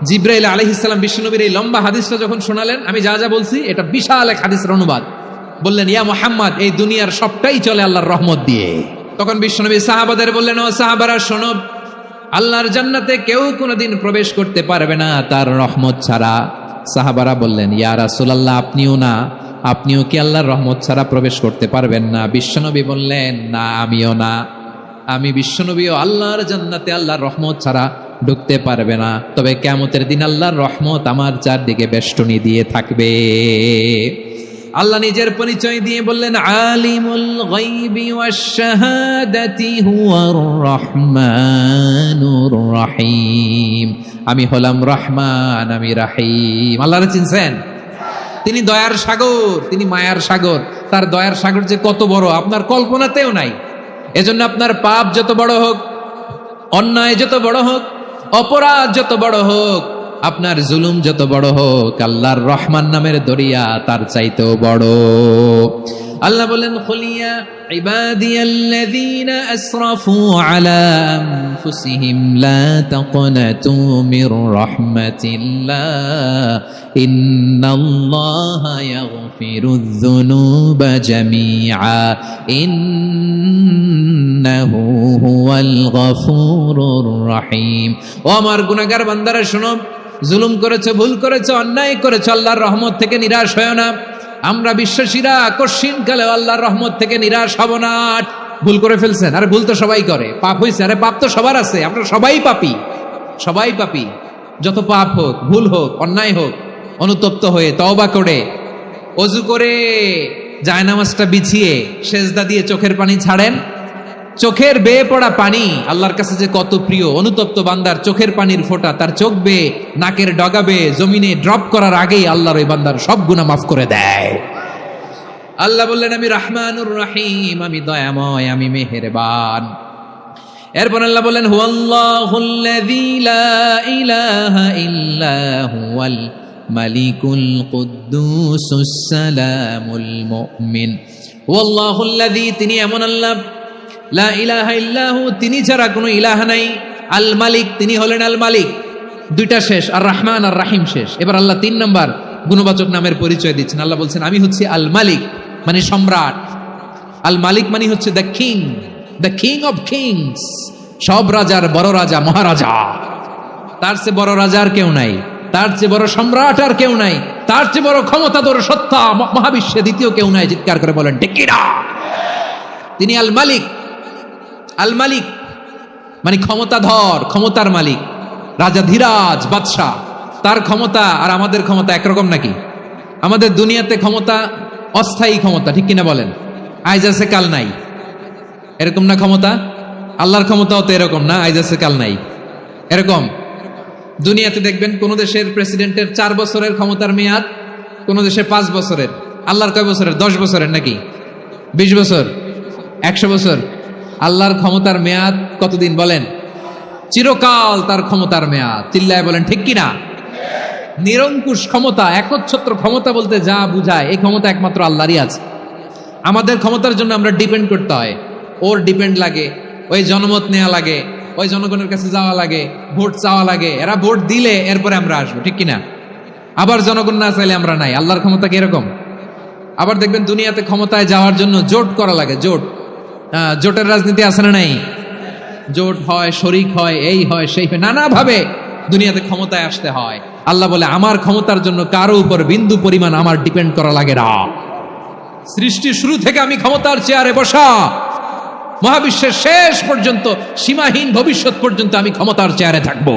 জিব্রাইল আলাইহিস সালাম বিশ্বনবীর এই লম্বা হাদিসটা যখন শোনালেন, আমি যা যা বলছি এটা বিশাল এক হাদিসের অনুবাদ, বললেন, ইয়া মুহাম্মদ, এই দুনিয়ার সবটাই চলে আল্লাহর রহমত দিয়ে। তখন বিশ্বনবী সাহাবাদের বললেন, ও সাহাবারা শোনো, আল্লাহর জান্নাতে কেউ কোনোদিন প্রবেশ করতে পারবে না তার রহমত ছাড়া। সাহাবারা বললেন, ইয়া রাসূলুল্লাহ, আপনিও কি আল্লাহর রহমত ছাড়া প্রবেশ করতে পারবেন না? বিশ্বনবী বললেন, না, আমিও না, আমি বিশ্বনবীও আল্লাহর জান্নাতে আল্লাহর রহমত ছাড়া ঢুকতে পারবে না, তবে কিয়ামতের দিন আল্লাহর রহমত আমার চারদিকে বেষ্টনী দিয়ে থাকবে। আল্লাহ নিজের পরিচয় দিয়ে বললেন, আলিমুল গায়বি ওয়াশ শাহাদাতি হুয়ার রহমানুর রহিম, আমি হলাম রহমান, আমি রাহিম। আল্লাহরে চিনছেন? তিনি দয়ার সাগর, তিনি মায়ার সাগর। তার দয়ার সাগর যে কত বড় আপনার কল্পনাতেও নাই। এজন্য আপনার পাপ যত বড় হোক, অন্যায় যত বড় হোক, অপরাধ যত বড় হোক, আপনার জুলুম যত বড় হোক, আল্লাহর রহমান নামের দরিয়া তার চাইতেও বড়। আল্লাহ বলেন, খুলিয়া ইবাদিয়াল্লাযীনা আসরাফু আলা আনফুসিহিম লা তাকনাতু মির রাহমাতিল্লাহ ইন্নাল্লাহা ইয়াগফিরুয যুনুবা জামিআ ইন্নাহু হুয়াল গফুরুর রহিম। ও আমার গুনাহগার বান্দারা শোনো, জুলুম করেছো, ভুল করেছো, অন্যায় করেছো, আল্লাহর রহমত থেকে নিরাশ হয় না। আমরা বিশ্বাসীরা কশিনকালে আল্লাহর রহমত থেকে নিরাশ হব না। ভুল করে ফেলছেন, আরে ভুল তো সবাই করে, পাপ হয়েছে, আরে পাপ তো সবার আছে, আমরা সবাই পাপী, সবাই পাপী। যত পাপ হোক, ভুল হোক, অন্যায় হোক, অনুতপ্ত হয়ে তওবা করে, ওযু করে, জায়নামাজটা বিছিয়ে সেজদা দিয়ে চোখের পানি ছাড়েন। চোখের বেয়ে পড়া পানি আল্লাহর কাছে যে কত প্রিয়। অনুতপ্ত বান্দার চোখের পানির ফোঁটা তার চোখ বেয়ে, নাকের ডগা বেয়ে জমিনে ড্রপ করার আগেই আল্লাহর ওই বান্দার সব গুনাহ মাফ করে দেয়। আল্লাহ বললেন, আমি রহমানুর রহিম, আমি দয়াময়, আমি মেহেরবান। এরপর আল্লাহ বললেন, হুয়াল্লাহুল্লাযী লা ইলাহা ইল্লা হুয়াল মালিকুল কুদ্দুসুস সালামুল মুমিন। হুয়াল্লাহুল্লাযী, তিনি এমন আল্লাহ, লা ইলাহা ইল্লাহু, তিনি ছাড়া কোনো ইলাহ নাই। আল মালিক, তিনি হলেন আল মালিক। 2টা শেষ, আর রহমান আর রাহিম শেষ। এবার আল্লাহ 3 নম্বর গুণবাচক নামের পরিচয় দিচ্ছেন। আল্লাহ বলছেন, আমি হচ্ছি আল মালিক, মানে সম্রাট। আল মালিক মানে হচ্ছে দ্য কিং অফ কিংস, সব রাজার বড় রাজা, মহারাজা। তার চেয়ে বড় রাজা আর কেউ নাই, তার চেয়ে বড় সম্রাট আর কেউ নাই, তার চেয়ে বড় ক্ষমতাধর সত্তা মহাবিশ্বে দ্বিতীয় কেউ নাই। চিৎকার করে বলেন ঠিক কিনা? তিনি আল মালিক। আল মালিক মানে ক্ষমতাধর, ক্ষমতার মালিক, রাজা ধীরাজ বাদশাহ। তার ক্ষমতা আর আমাদের ক্ষমতা একরকম নাকি? আমাদের দুনিয়াতে ক্ষমতা অস্থায়ী ক্ষমতা, ঠিক কিনা বলেন? আইজ আছে কাল নাই, এরকম না ক্ষমতা? আল্লাহর ক্ষমতাও তো এরকম না, আইজ আছে কাল নাই এরকম। দুনিয়াতে দেখবেন কোন দেশের প্রেসিডেন্টের 4 বছরের ক্ষমতার মেয়াদ, কোন দেশের 5 বছরের। আল্লাহর কয় বছরের? 10 বছরের নাকি 20 বছর 100 বছর? আল্লাহর ক্ষমতার মেয়াদ কতদিন বলেন? চিরকাল তার ক্ষমতার মেয়াদ। চিল্লায় বলেন ঠিক কিনা? নিরঙ্কুশ ক্ষমতা, একচ্ছত্র ক্ষমতা বলতে যা বুঝায়, এই ক্ষমতা একমাত্র আল্লাহরই আছে। আমাদের ক্ষমতার জন্য আমরা ডিপেন্ড করতে হয়, ওর ডিপেন্ড লাগে, ওই জনমত নেওয়া লাগে, ওই জনগণের কাছে যাওয়া লাগে, ভোট চাওয়া লাগে, এরা ভোট দিলে এরপরে আমরা আসবো, ঠিক কিনা? আবার জনগণ না চাইলে আমরা নাই। আল্লাহর ক্ষমতা কি এরকম? আবার দেখবেন দুনিয়াতে ক্ষমতায় যাওয়ার জন্য জোট করা লাগে, জোট। জোটের রাজনীতি আছে না নাই? জোট হয়, শরিক হয়, এই হয় সেই হয়, নানাভাবে দুনিয়াতে ক্ষমতায় আসতে হয়। আল্লাহ বলে আমার ক্ষমতার জন্য কারো উপর বিন্দু পরিমাণ আমার ডিপেন্ড করা লাগে না। সৃষ্টির শুরু থেকে আমি ক্ষমতার চেয়ারে বসা, মহাবিশ্বের শেষ পর্যন্ত, সীমাহীন ভবিষ্যৎ পর্যন্ত আমি ক্ষমতার চেয়ারে থাকবো।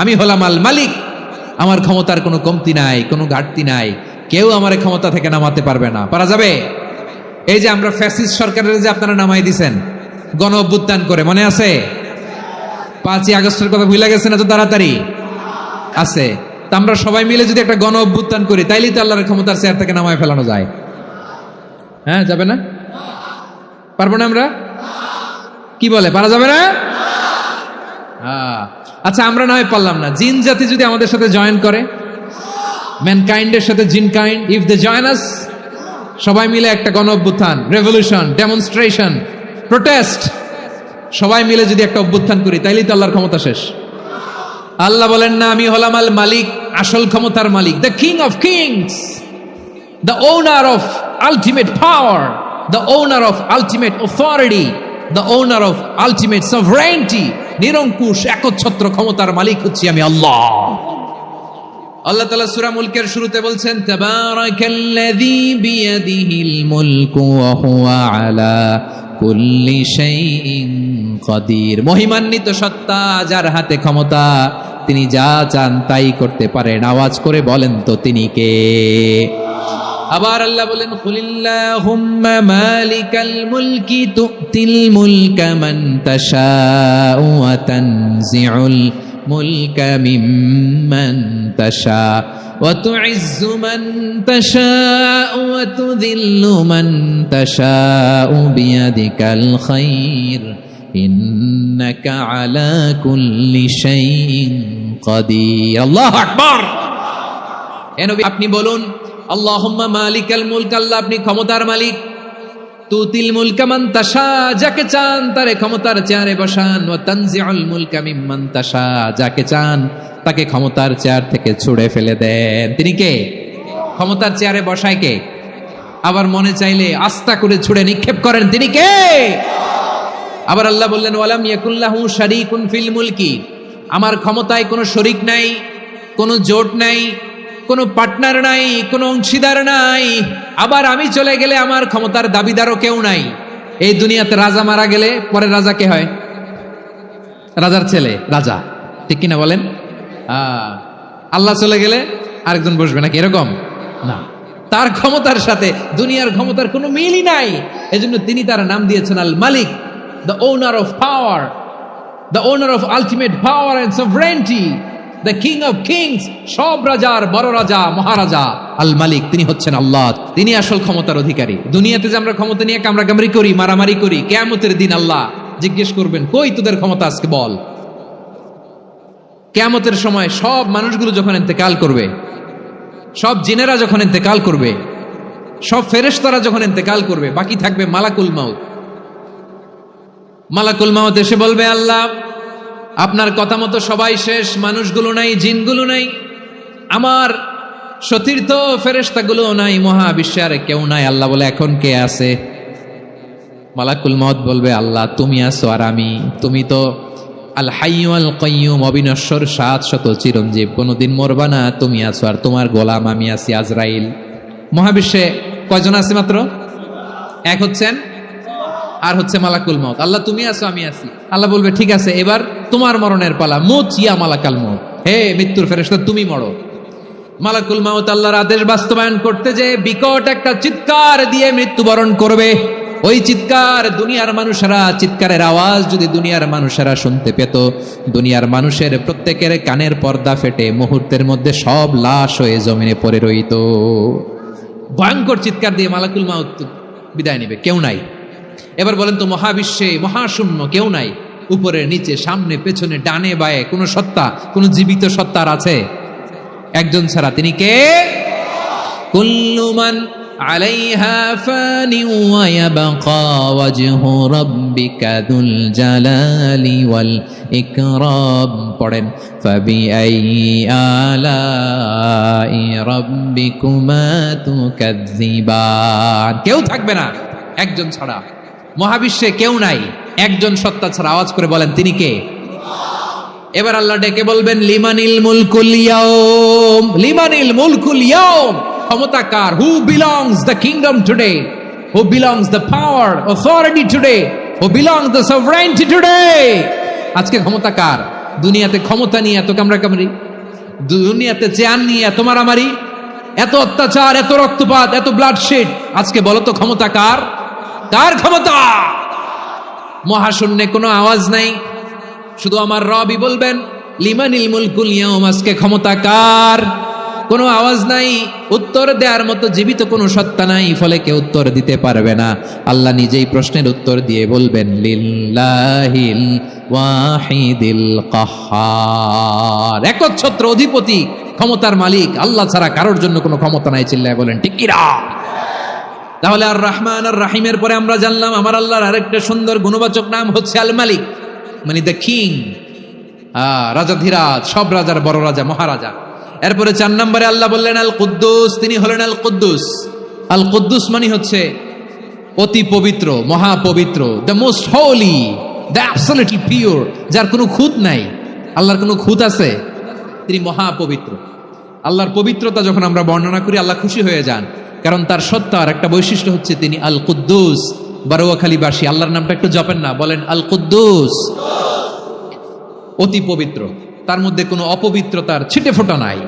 আমি হলাম আল মালিক। আমার ক্ষমতার কোনো কমতি নাই, কোনো ঘাটতি নাই। কেউ আমার ক্ষমতা থেকে নামাতে পারবে না। পারা যাবে? এই যে আমরা ফ্যাসিস্ট সরকারের যে আপনারা নামাই দিছেন গণ অভ্যুত্থান করে, মনে আছে? 5ই আগস্টের কথা ভুলে গেছেন এত তাড়াতাড়ি? আছে। তা আমরা সবাই মিলে যদি একটা গণ অভ্যুত্থান করি, তাইলেই তো আল্লাহর ক্ষমতার চেয়ার থেকে নামায় ফেলানো যায়। হ্যাঁ, যাবে না? পারবো না আমরা? কি বলে, পারা যাবে না? আচ্ছা, আমরা না হয় পারলাম না, জিন জাতি যদি আমাদের সাথে জয়েন করে, ম্যানকাইন্ডের সাথে জিনকাইন্ড, ইফ দে জয়েন আস, সবাই মিলে একটা গণ অভ্যুত্থান, রেভলিউশন, ডেমনস্ট্রেশন, প্রোটেস্ট, সবাই মিলে যদি একটা অভ্যুত্থান করি, তাইলেই তো আল্লাহর ক্ষমতা শেষ। আল্লাহ বলেন না, আমি হলাম আল মালিক, আসল ক্ষমতার মালিক, the king of kings, the owner of ultimate power, the owner of ultimate authority, the owner of ultimate sovereignty. নিরঙ্কুশ একচ্ছত্র ক্ষমতার মালিক হচ্ছি আমি আল্লাহ। আল্লাহ তাআলা সূরা মুলকের শুরুতে বলছেন, তাবারাকাল্লাযী বিয়াদিহিল মুলকু ওয়া হুয়া আলা কুল্লি শাইইন কাদির। মহিমান্বিত সত্তা, যার হাতে ক্ষমতা, তিনি যা চান তাই করতে পারেন। আওয়াজ করে বলেন তো তিনি কে? আবার আল্লাহ বলেন, কুলিল্লাহুম্মা মালিকাল মুলকি তুতিল মুলকা মান তাশাউ ওয়া তানজিউল মুলকা মিম্মান তাশা ওয়া তুইজ্জু মান তাশাউ ওয়া তুযিল্লু মান তাশাউ বিয়াদিকাল খায়র ইন্নাকা আলা কুল্লি শাইইন কাদির। আল্লাহু আকবার। এ নবী, আপনি বলুন, আল্লাহুম্মা মালিকাল মুলক, আল্লাহ আপনি ক্ষমতার মালিক। তুতিল মুলকা মান তাশা, যাকে চান তারে ক্ষমতার চেয়ারে বসান। ওয়া তানজিউল মুলকা মিম্মান তাশা, যাকে চান তাকে ক্ষমতার চেয়ার থেকে ছুড়ে ফেলে দেন। তিনি কে? ক্ষমতার চেয়ারে বসায় কে? আবার মনে চাইলে আস্থা করে ছুড়ে নিক্ষেপ করেন, তিনি কে? আবার আল্লাহ বললেন, ওয়ালাম ইয়াকুল্লাহু শারীকুন ফিল মুলকি, আমার ক্ষমতায় কোনো শরীক নাই, কোনো জোট নাই, কোনো পার্টনার নাই, কোনো অংশীদার নাই। আবার আমি চলে গেলে আমার ক্ষমতার দাবিদারও কেউ নাই। এই দুনিয়াতে রাজা মারা গেলে পরে রাজা কে হয়? রাজার ছেলে রাজা, ঠিক কিনা বলেন? আল্লাহ চলে গেলে আরেকজন বসবে নাকি? এরকম না। তার ক্ষমতার সাথে দুনিয়ার ক্ষমতার কোনো মিলই নাই। এজন্য তিনি তার নাম দিয়েছেন আল মালিক, the owner of power, the owner of ultimate power and sovereignty, the king of kings, সব রাজার বড় রাজা, মহারাজা আল মালিক, তিনি হচ্ছেন আল্লাহ। তিনি আসল ক্ষমতার অধিকারী। দুনিয়াতে যে আমরা ক্ষমতা নিয়ে কামড়াকামড়ি করি, মারামারি করি, কিয়ামতের দিন আল্লাহ জিজ্ঞেস করবেন, কই তোদের ক্ষমতা আজকে বল। কিয়ামতের সময় সব মানুষগুলো যখন ইন্তেকাল করবে, সব জিনেরা যখন ইন্তেকাল করবে, সব ফেরেশতারা যখন ইন্তেকাল করবে, বাকি থাকবে মালাকুল মাউত। মালাকুল মাউত এসে বলবে, আল্লাহ আপনার কথা মতো সবাই শেষ, মানুষগুলো নাই, জিনগুলো নাই, আমার সতীর্থ ফেরেশতাগুলো নাই, মহাবিশ্বে আর কেউ নাই। আল্লাহ বলে, এখন কে আছে? মালাকুল মাউত বলবে, আল্লাহ তুমি আছো আর আমি। তুমি তো আল হাইয়্যু আল কাইয়্যুম, অবিনশ্বর, শাশ্বত, চিরঞ্জীব, কোনোদিন মরবা না, তুমি আছো আর তোমার গোলাম আমি আছি আজরাইল। মহাবিশ্বে কয়জন আছে? মাত্র এক হচ্ছেন আর হচ্ছে মালাকুল মউত। আল্লাহ তুমি আছো, আমি আছি। আল্লাহ বলবে ঠিক আছে, এবার তোমার মরণের পালা, মুত ইয়া মালাকাল মউত, হে মৃত্যুর ফেরেশতা তুমি মরো। মালাকুল মউত আল্লাহর আদেশ বাস্তবায়ন করতে যে বিকট একটা চিৎকার দিয়ে মৃত্যুবরণ করবে। ওই চিৎকার দুনিয়ার মানুষেরা, চিৎকারের আওয়াজ যদি দুনিয়ার মানুষেরা শুনতে পেত, দুনিয়ার মানুষের প্রত্যেকের কানের পর্দা ফেটে মুহূর্তের মধ্যে সব লাশ হয়ে জমিনে পড়ে রইত। ভয়ঙ্কর চিৎকার দিয়ে মালাকুল মউত বিদায় নেবে, কেউ নাই। এবার বলেন তো, মহাবিশ্বে মহাশূন্য, কেউ নাই, উপরে নিচে সামনে পেছনে ডানে বায়ে কোনো সত্তা, কোনো জীবিত সত্তার আছে? একজন ছাড়া, তিনি কে? কুল্লু মান আলাইহা ফানি ওয়া ইয়াবকা ওয়াজহু রাব্বিকা যুল জালালি ওয়াল ইকরাম। পড়েন, ফাবিআইয়ি আলাই রাব্বিকুমা তুকাজ্জিবান। কেউ থাকবে না একজন ছাড়া, মহাবিশ্বে কেউ নাই একজন সত্তা ছাড়া। আওয়াজ করে বলেন তিনি কে? এবার আল্লাহ ডেকে বলবেন, লিমানিল মুলকুল ইয়াউম, লিমানিল মুলকুল ইয়াউম। ক্ষমতা কার? Who belongs the kingdom today, who belongs the power authority today, who belongs the sovereignty today. আজকে ক্ষমতা কার? দুনিয়াতে ক্ষমতা নিয়ে এত কামড়াকামড়ি, দুনিয়াতে চেয়ার নিয়ে এত মারামারি, এত অত্যাচার, এত রক্তপাত, এত ব্লাডশেড। আজকে বলো তো ক্ষমতা কার? কার ক্ষমতা? মহাশূন্যে কোনো আওয়াজ নাই, শুধু আমার রবই বলবেন লিমানিল মুলকুল ইয়াউম। আজকে ক্ষমতা কার? কোনো আওয়াজ নাই, উত্তর দেওয়ার মতো জীবিত কোনো সত্তা নাই, ফলে কেউ উত্তর দিতে পারবে না। আল্লাহ নিজেই প্রশ্নের উত্তর দিয়ে বলবেন, লিল্লাহিল ওয়াহিদিল কাহ্হার। একচ্ছত্র অধিপতি, ক্ষমতার মালিক আল্লাহ ছাড়া কারোর জন্য কোনো ক্ষমতা নাই। চিল্লায় বলেন ঠিক কি না? তাহলে আর রহমান আর রাহিমের পরে আমরা জানলাম আমার আল্লাহর আরেকটা সুন্দর গুণবাচক নাম হচ্ছে আল মালিক, মানে দ্য কিং, রাজাধিরাজ, সব রাজার বড় রাজা, মহারাজা। এরপরে 4 নম্বরে আল্লাহ বললেন আল কুদ্দুস, তিনি হলেন আল কুদ্দুস। আল কুদ্দুস মানে হচ্ছে অতি পবিত্র, মহাপবিত্র, the most holy, the absolutely pure, যার কোনো খুঁত নাই। আল্লাহর কোনো খুঁত আছে? তিনি মহাপবিত্র। আল্লাহর পবিত্রতা যখন আমরা বর্ণনা করি আল্লাহ খুশি হয়ে যান, কারণ তার সত্তার একটা বৈশিষ্ট্য হচ্ছে তিনি আল কুদ্দুস। বারোয়াখালীবাসী আল্লাহর নামটা একটু জপেন না, বলেন আল কুদ্দুস। অতি পবিত্র, তার মধ্যে কোনো অপবিত্রতার ছিটে ফোঁটা নাই,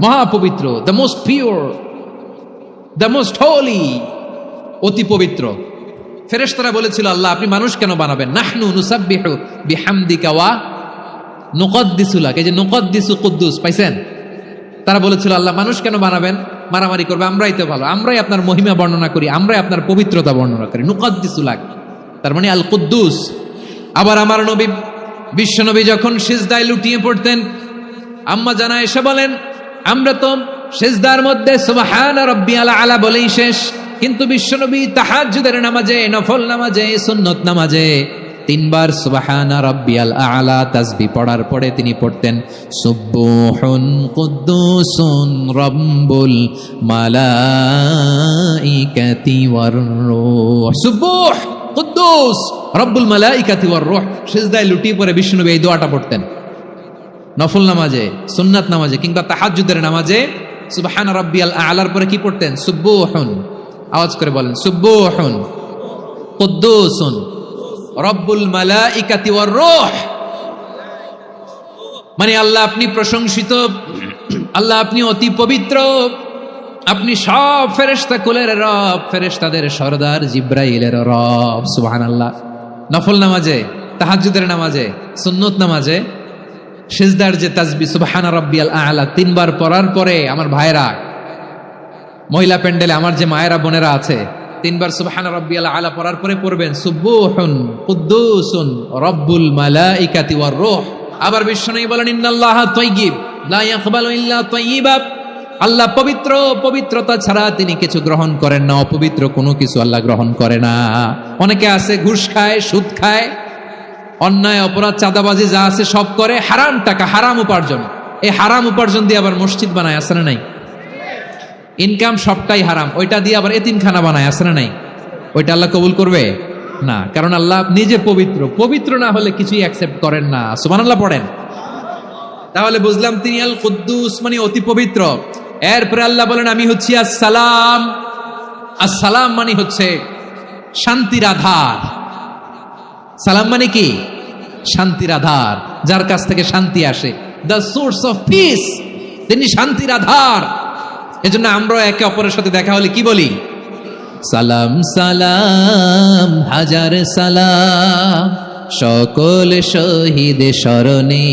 মহাপবিত্র, the most pure, the most holy, অতি পবিত্র। ফেরেশতারা বলেছিল, আল্লাহ আপনি মানুষ কেন বানাবেন? নাহনু নুসাব্বিহু বিহামদিকা ওয়া নুকদ্দিসু লাক। এই যে নুকদ্দিসু কুদ্দুস পাইছেন? তারা বলেছিল, আল্লাহ মানুষ কেন বানাবেন? মারামারি করবে, আমরাই তো ভালো, আমরাই আপনার মহিমা বর্ণনা করি, আমরাই আপনার পবিত্রতা বর্ণনা করি। নুকদ্দিসু লাক, তার মানে আল কুদ্দুস। আবার আমার নবী, বিশ্বনবী যখন সিজদায় লুটিয়ে পড়তেন, আম্মা জানা এসে বলেন, আমরা তো সিজদার মধ্যে সুবহানা রাব্বিয়াল আলা বলেই শেষ, কিন্তু বিশ্বনবী তাহাজ্জুদের নামাজে, নফল নামাজে, সুন্নত নামাজে 3 বার সুবহানা রাব্বিয়াল আলা তাসবিহ পড়ার পরে তিনি পড়তেন সুবহুন কুদ্দুসুন রাব্বুল মালাইকাতি ওয়ার রূহ। সুবহ কুদ্দুস রব্বুল মালাইকাতি ওয়ার রূহ। সিজদায় লুটিয়ে পড়ে বিশ্বনবী এই দোয়াটা পড়তেন। নফল নামাজে, সুন্নাত নামাজে কিংবা তাহাজ্জুদের নামাজে সুবহানা রাব্বিয়াল আলার পরে কি পড়তেন? সুবহুন। আওয়াজ করে বলেন, সুবহুন কুদ্দুসুন রব্বুল মালাইকাতি ওয়ার রূহ। মানে আল্লাহ আপনি প্রশংসিত, আল্লাহ আপনি অতি পবিত্র, আপনি সব ফেরেশতা কুলের রব, ফেরেশতাদের সরদার জিব্রাইলের রব। সুবহানাল্লাহ। নফল নামাজে, তাহাজ্জুদের নামাজে, সুন্নত নামাজে সিজদার যে তাসবিহ সুবহানা রাব্বিয়াল আলা 3 বার পড়ার পরে আমার ভাইরা, মহিলা প্যান্ডেলে আমার যে মায়েরা বোনেরা আছে, 3 বার সুবহানা রাব্বিয়াল আলা পড়ার পরে পড়বেন সুবহুন কুদ্দুসুন রব্বুল মালাইকাতি ওয়ার রূহ। আবার বিশ্বনবী বলেন, ইন্নাল্লাহা তাইয়্যিব লা ইয়াকবালু ইল্লা তাইয়্যিবা। আল্লাহ পবিত্র, পবিত্রতা ছাড়া তিনি কিছু গ্রহণ করেন না, অপবিত্র কোনো কিছু আল্লাহ গ্রহণ করে না। অনেকে আছে ঘুষ খায়, সুদ খায়, অন্যায় অপরাধ চাঁদাবাজি যা আছে সব করে, হারাম টাকা, হারাম উপার্জন। এই হারাম উপার্জন দিয়ে আবার মসজিদ বানায়, আছে না নাই? ইনকাম সবটাই হারাম, ওইটা দিয়ে আবার এতিমখানা বানায়, আছে না নাই? ওইটা আল্লাহ কবুল করবে না, কারণ আল্লাহ নিজে পবিত্র। পবিত্র না হলে কিছুই অ্যাকসেপ্ট করেন না। সুবহানাল্লাহ পড়েন। তাহলে বুঝলাম তিনি আল কুদ্দুস মানে অতি পবিত্র। এরপরে আল্লাহ বলেন, আমি হচ্ছি আসসালাম। আসসালাম মানে হচ্ছে শান্তির আধার, সালাম মানে কি? শান্তির আধার, যার কাছ থেকে শান্তি আসে। দ্য সোর্স অফ পিস, তিনি শান্তির আধার। এজন্য আমরা একে অপরের সাথে দেখা হলে কি বলি? সালাম সালাম হাজার সালাম, সকল শহীদ স্মরণে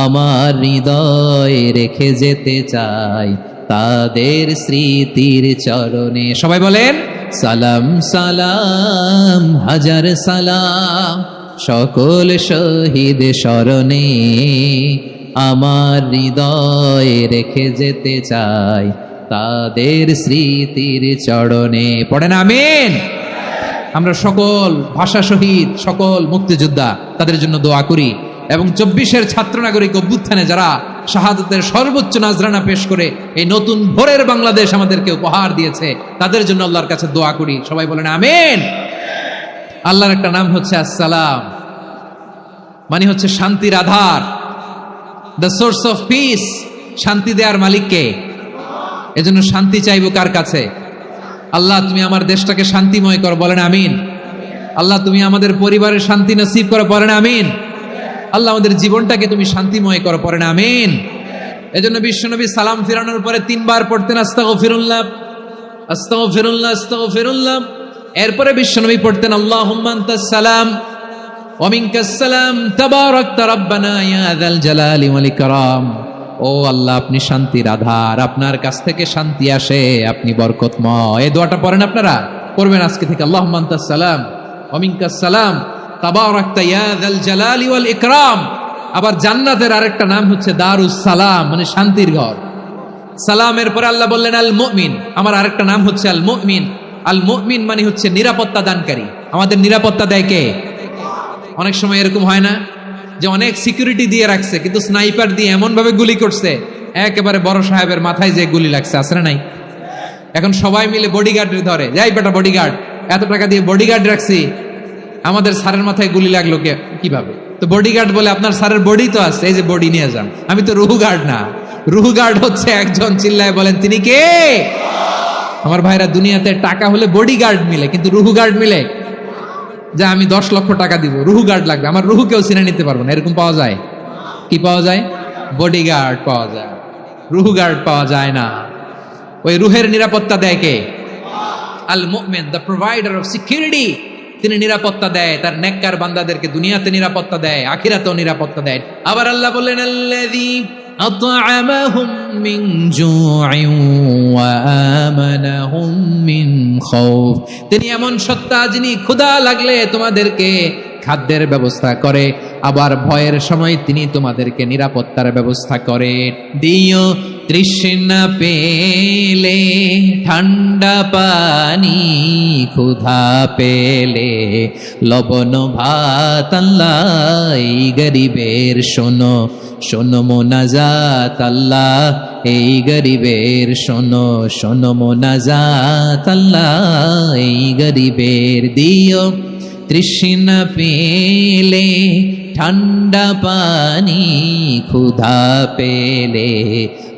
আমার হৃদয় রেখে যেতে চাই তাদের স্মৃতির চরণে। সবাই বলেন সালাম সালাম হাজার সালাম, সকল শহীদ স্মরণে আমার হৃদয় রেখে যেতে চাই তাদের স্মৃতির চরণে। পড়েন আমিন। আমরা সকল ভাষা শহীদ, সকল মুক্তিযোদ্ধা, তাদের জন্য দোয়া করি। এবং 24-এর ছাত্র নাগরিক অভ্যুত্থানে যারা শাহাদাতের সর্বোচ্চ নাজরানা পেশ করে এই নতুন ভোরের বাংলাদেশ আমাদেরকে উপহার দিয়েছে, তাদের জন্য আল্লাহর কাছে দোয়া করি। সবাই বলেন আমিন। আল্লাহর একটা নাম হচ্ছে আসসালাম, মানে হচ্ছে শান্তির আধার, দ্য সোর্স অফ পিস। শান্তি দেওয়ার মালিক কে? এজন্য শান্তি চাইবো কার কাছে? আল্লাহ তুমি আমার দেশটাকে শান্তিময় করো, বলেন আমিন। আল্লাহ তুমি আমাদের পরিবারের শান্তি নসিব করো, বলেন আমিন। আল্লাহ আমাদের জীবনটাকে তুমি শান্তিময় করো, পড়েন আমিন। এজন্য বিশ্বনবী সালাম ফিরানোর পরে 3 বার পড়তেন আস্তাগফিরুল্লাহ আস্তাগফিরুল্লাহ আস্তাগফিরুল্লাহ। এরপরে বিশ্বনবী পড়তেন আল্লাহুম্মা আনতাস সালাম ওয়া মিনকাস সালাম তাবারাকতা রাব্বানা ইয়া যাল জালালি ওয়াল ইকরাম। ও আল্লাহ, আপনি শান্তির আধার, আপনার কাছ থেকে শান্তি আসে, আপনি বরকতময়। এই দোয়াটা পড়েন, আপনারা পড়বেন আজকে থেকে। আল্লাহুম্মা আনতাস সালাম ওয়া মিনকাস সালাম তাবারাকতা ইয়া যাল জালালি ওয়াল ইকরাম। আবার জান্নাতের আরেকটা নাম হচ্ছে দারুস সালাম, মানে শান্তির ঘর। সালামের পরে আল্লাহ বললেন আল মুমিন, আমার আরেকটা নাম হচ্ছে আল মুমিন। আল মুমিন মানে হচ্ছে নিরাপত্তা দানকারী। আমাদের নিরাপত্তা দেয় কে? অনেক সময় এরকম হয় না যে অনেক সিকিউরিটি দিয়ে রাখছে, কিন্তু স্নাইপার দিয়ে এমন ভাবে গুলি করছে একেবারে বড় সাহেবের মাথায় যে গুলি লাগছে, আছে না নাই? এখন সবাই মিলে বডিগার্ডের ধরে, যাই বেটা বডিগার্ড, এত টাকা দিয়ে বডিগার্ড রাখছি, আমাদের স্যারের মাথায় গুলি লাগলো কিভাবে? তো বডিগার্ড বলে আপনার স্যারের বডি তো আছে, এই যে বডি নিয়ে যান। আমি তো রুহু গার্ড না। রুহু গার্ড হচ্ছে একজন, চিল্লায় বলেন তিনি কে? আমার ভাইরা, দুনিয়াতে টাকা হলে বডিগার্ড মিলে, কিন্তু রুহু গার্ড মিলে? যে আমি 10 লক্ষ টাকা দিব, রুহু গার্ড লাগবে, আমার রুহু কেউ চিনে নিতে পারবো না, এরকম পাওয়া যায়? কি পাওয়া যায়? বডিগার্ড পাওয়া যায়, রুহু গার্ড পাওয়া যায় না। ওই রুহের নিরাপত্তা দেয় কে? আল মুমিন, দ্য প্রোভাইডার অফ সিকিউরিটি। তিনি নিরাপত্তা দেয় তার নেককার বান্দাদেরকে, দুনিয়াতে নিরাপত্তা দেয়, আখিরাতেও নিরাপত্তা দেয়। আবার আল্লাহ বললেন আল্লাযী আত'আমাহুম মিন জু'ইন ওয়া আমানাহুম মিন খাউফ। তিনি এমন সত্তা যিনি ক্ষুধা লাগলে তোমাদেরকে খাদ্যের ব্যবস্থা করে, আবার ভয়ের সময় তিনি তোমাদেরকে নিরাপত্তার ব্যবস্থা করে। দিও তৃষ্ণা পেলে ঠান্ডা পানি, ক্ষুধা পেলে লবণ ভাত। আল্লাহ এই গরিবের শোনো শোনো মোনাজাত, আল্লাহ এই গরিবের শোনো শোনো মোনাজাত। আল্লাহ এই গরিবের দিও তৃষ্ণা পেলে ঠান্ডা পানি, ক্ষুধা পেলে